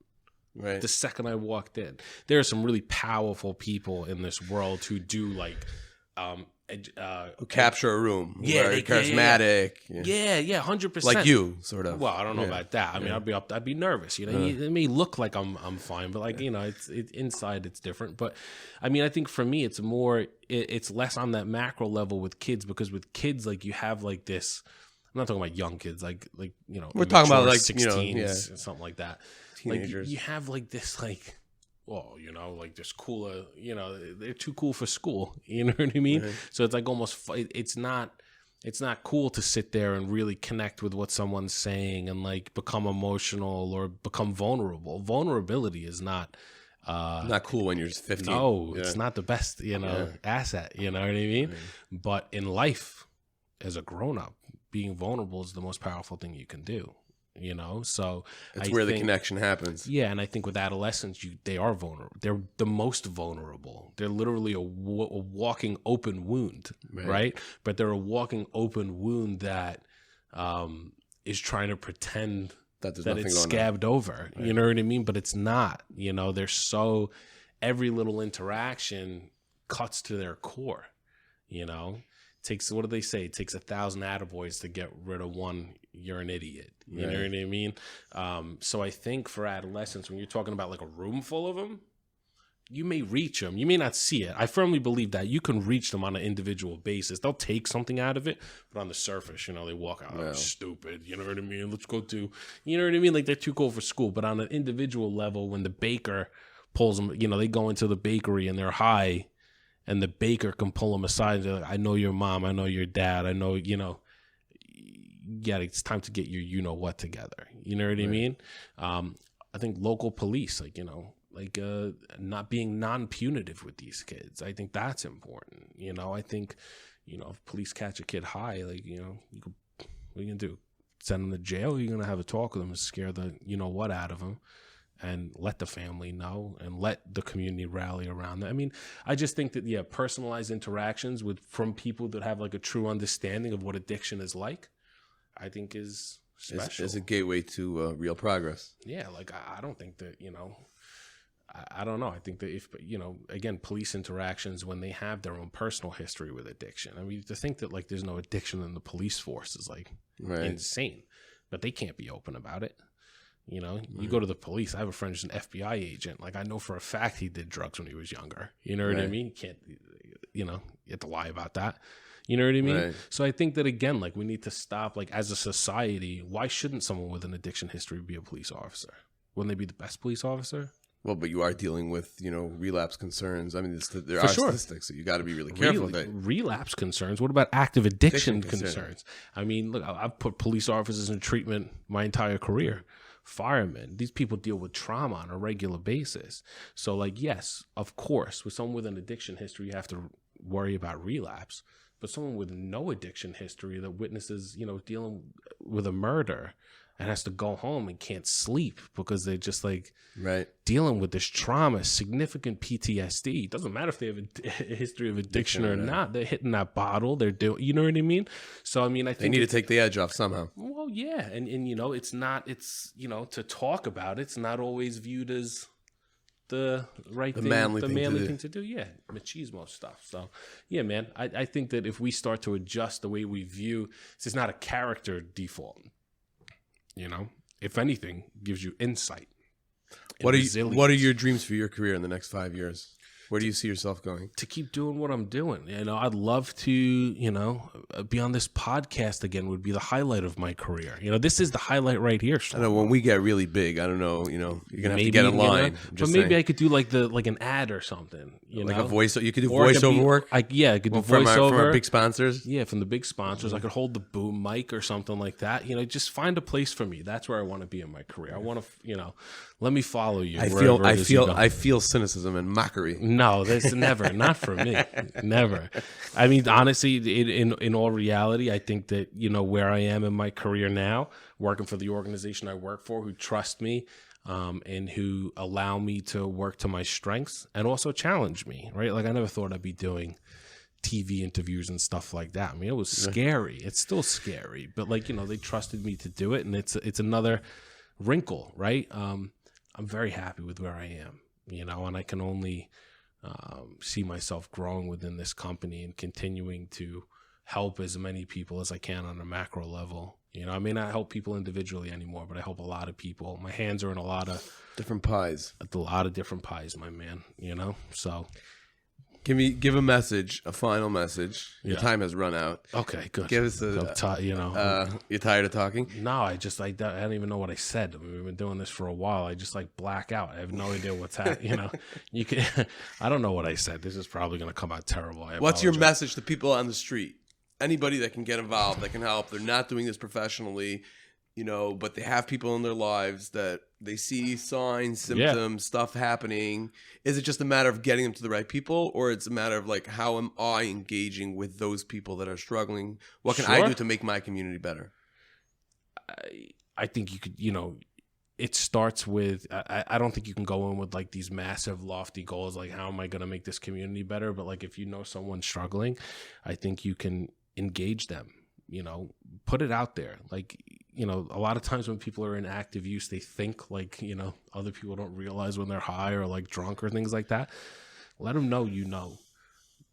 Right. The second I walked in, there are some really powerful people in this world who do like, who capture a room. Yeah, very charismatic. Yeah, 100%. Like you, sort of. Well, I don't know about that. I mean, I'd be nervous. It may look like I'm fine, but like it's inside it's different. But I mean, I think for me, it's more, it's less on that macro level with kids, because with kids, like you have like this. I'm not talking about young kids, like we're talking about like 16s, something like that. Teenagers. Like you have like this like. Well, like this cooler, they're too cool for school. You know what I mean? Right. So it's like almost, it's not cool to sit there and really connect with what someone's saying and like become emotional or become vulnerable. Vulnerability is not cool when you're 15. No, it's not the best, asset. You know what I mean? Right. But in life, as a grown up, being vulnerable is the most powerful thing you can do. So that's where the connection happens. Yeah, and I think with adolescents, they are vulnerable. They're the most vulnerable. They're literally a walking open wound, right? But they're a walking open wound that is trying to pretend that it's scabbed over. Right. You know what I mean? But it's not. They're so, every little interaction cuts to their core. Takes, what do they say? It takes 1,000 attaboys to get rid of one. You're an idiot. You know what I mean? So I think for adolescents, when you're talking about like a room full of them, you may reach them. You may not see it. I firmly believe that you can reach them on an individual basis. They'll take something out of it, but on the surface, they walk out, oh, stupid. You know what I mean? Let's go to, you know what I mean? Like they're too cool for school. But on an individual level, when the baker pulls them, they go into the bakery and they're high, and the baker can pull them aside and say, like, I know your mom, I know your dad, I know, it's time to get your what together. You know what I mean? I think local police, not being non-punitive with these kids. I think that's important. I think, if police catch a kid high, what are you going to do? Send them to jail? Or are you going to have a talk with them and scare the what out of them? And let the family know and let the community rally around that. I mean, I just think that, personalized interactions from people that have like a true understanding of what addiction is like, I think is special. Is a gateway to real progress. Yeah, like I don't think that, I don't know. I think that if, again, police interactions, when they have their own personal history with addiction, I mean, to think that like there's no addiction in the police force is like insane, but they can't be open about it. You go to the police. I have a friend who's an FBI agent. Like I know for a fact he did drugs when he was younger. You know what I mean? You can't, you have to lie about that. You know what I mean? Right. So I think that again, like we need to stop, like as a society, why shouldn't someone with an addiction history be a police officer? Wouldn't they be the best police officer? Well, but you are dealing with, relapse concerns. I mean, there are statistics that you got to be really careful with. Relapse concerns? What about active addiction concerns? I mean, look, I've put police officers in treatment my entire career. Firemen, these people deal with trauma on a regular basis. So like, yes, of course, with someone with an addiction history, you have to worry about relapse. But someone with no addiction history that witnesses, dealing with a murder and has to go home and can't sleep because they're just like dealing with this trauma, significant PTSD. It doesn't matter if they have a history of addiction or not. They're hitting that bottle. They're doing, you know what I mean? So, I mean, I think they need to take the edge off somehow. Well, yeah. And to talk about it's not always viewed as the manly thing to do. Yeah. Machismo stuff. So yeah, man, I think that if we start to adjust the way we view, it's not a character default. if anything, gives you insight. What are your dreams for your career in the next 5 years? Where do you see yourself going? To keep doing what I'm doing. I'd love to, be on this podcast again would be the highlight of my career. This is the highlight right here. I know when we get really big, I don't know, you're going to have to get in line. But maybe I could do like an ad or something, Like a voice, you could do Or voiceover work? I could do From voiceover. our big sponsors? Yeah, from the big sponsors. I could hold the boom mic or something like that. Just find a place for me. That's where I want to be in my career. I want to, let me follow you. I feel cynicism and mockery. No, there's never, not for me, never. I mean, honestly, in all reality, I think that where I am in my career now, working for the organization I work for, who trust me, and who allow me to work to my strengths and also challenge me. Right, like I never thought I'd be doing TV interviews and stuff like that. I mean, it was scary. It's still scary, but they trusted me to do it, and it's another wrinkle, right? I'm very happy with where I am, and I can only see myself growing within this company and continuing to help as many people as I can on a macro level. I may not help people individually anymore, but I help a lot of people. My hands are in a lot of different pies. A lot of different pies, my man. So give a message, a final message. Your time has run out. Okay, good. Give us you're tired of talking? No, I don't even know what I said. I mean, we've been doing this for a while. I just black out. I have no idea what's happening. You can. I don't know what I said. This is probably going to come out terrible. What's your message to people on the street? Anybody that can get involved, that can help. They're not doing this professionally, but they have people in their lives that they see signs, symptoms, stuff happening. Is it just a matter of getting them to the right people, or it's a matter of how am I engaging with those people that are struggling? What can I do to make my community better? I think you could, it starts with, I don't think you can go in with these massive lofty goals, how am I going to make this community better? But if someone's struggling, I think you can engage them, put it out there. A lot of times when people are in active use, they think other people don't realize when they're high or drunk or things like that. Let them know,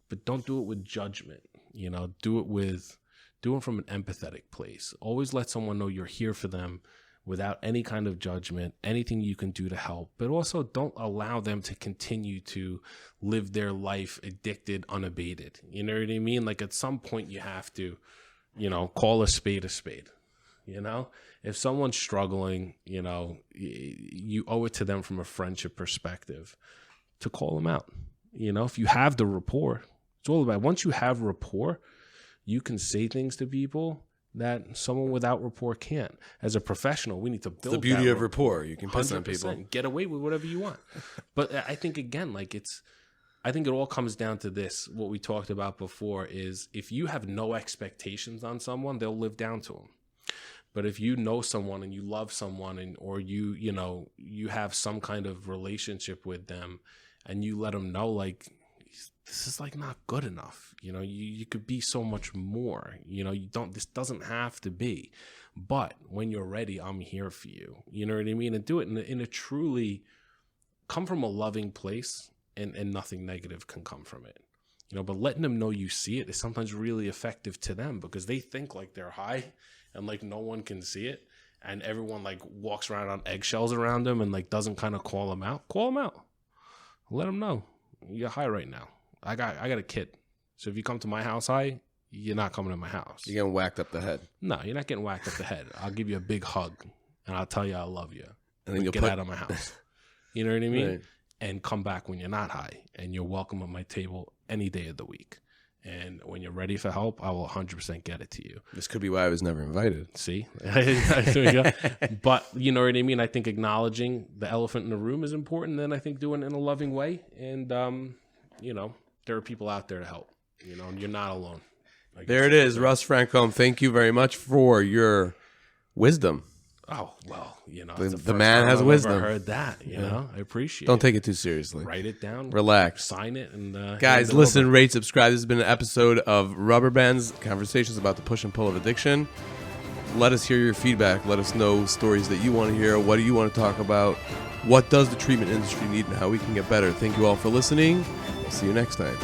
but don't do it with judgment, do it from an empathetic place. Always let someone know you're here for them without any kind of judgment, anything you can do to help, but also don't allow them to continue to live their life addicted, unabated. You know what I mean? At some point you have to, call a spade a spade. If someone's struggling, you owe it to them from a friendship perspective to call them out. If you have the rapport, it's all about, once you have rapport, you can say things to people that someone without rapport can't. As a professional, we need to build the beauty of rapport. You can piss on people. Get away with whatever you want. But I think, again, I think it all comes down to this. What we talked about before is if you have no expectations on someone, they'll live down to them. But if you know someone and you love someone or you have some kind of relationship with them and you let them know, this is not good enough. You could be so much more. This doesn't have to be. But when you're ready, I'm here for you. You know what I mean? And do it in a truly, come from a loving place, and nothing negative can come from it. But letting them know you see it is sometimes really effective to them because they think they're high and no one can see it. And everyone walks around on eggshells around them and doesn't kind of call them out. Call them out. Let them know you're high right now. I got a kid. So if you come to my house high, you're not coming to my house. You're getting whacked up the head. No, you're not getting whacked up the head. I'll give you a big hug and I'll tell you I love you. And then you'll get out of my house. You know what I mean? Right. And come back when you're not high. And you're welcome at my table any day of the week. And when you're ready for help, I will 100% get it to you. This could be why I was never invited. See? There we go. But you know what I mean? I think acknowledging the elephant in the room is important. And I think doing it in a loving way. And, there are people out there to help. And you're not alone. There it is. Russ Francome, thank you very much for your wisdom. Oh, well, the man has wisdom. I've ever heard that, I appreciate it. Don't take it too seriously. Write it down. Relax. Sign it. And guys, listen, rate, subscribe. This has been an episode of Rubber Bands, conversations about the push and pull of addiction. Let us hear your feedback. Let us know stories that you want to hear. What do you want to talk about? What does the treatment industry need and how we can get better? Thank you all for listening. We'll see you next time.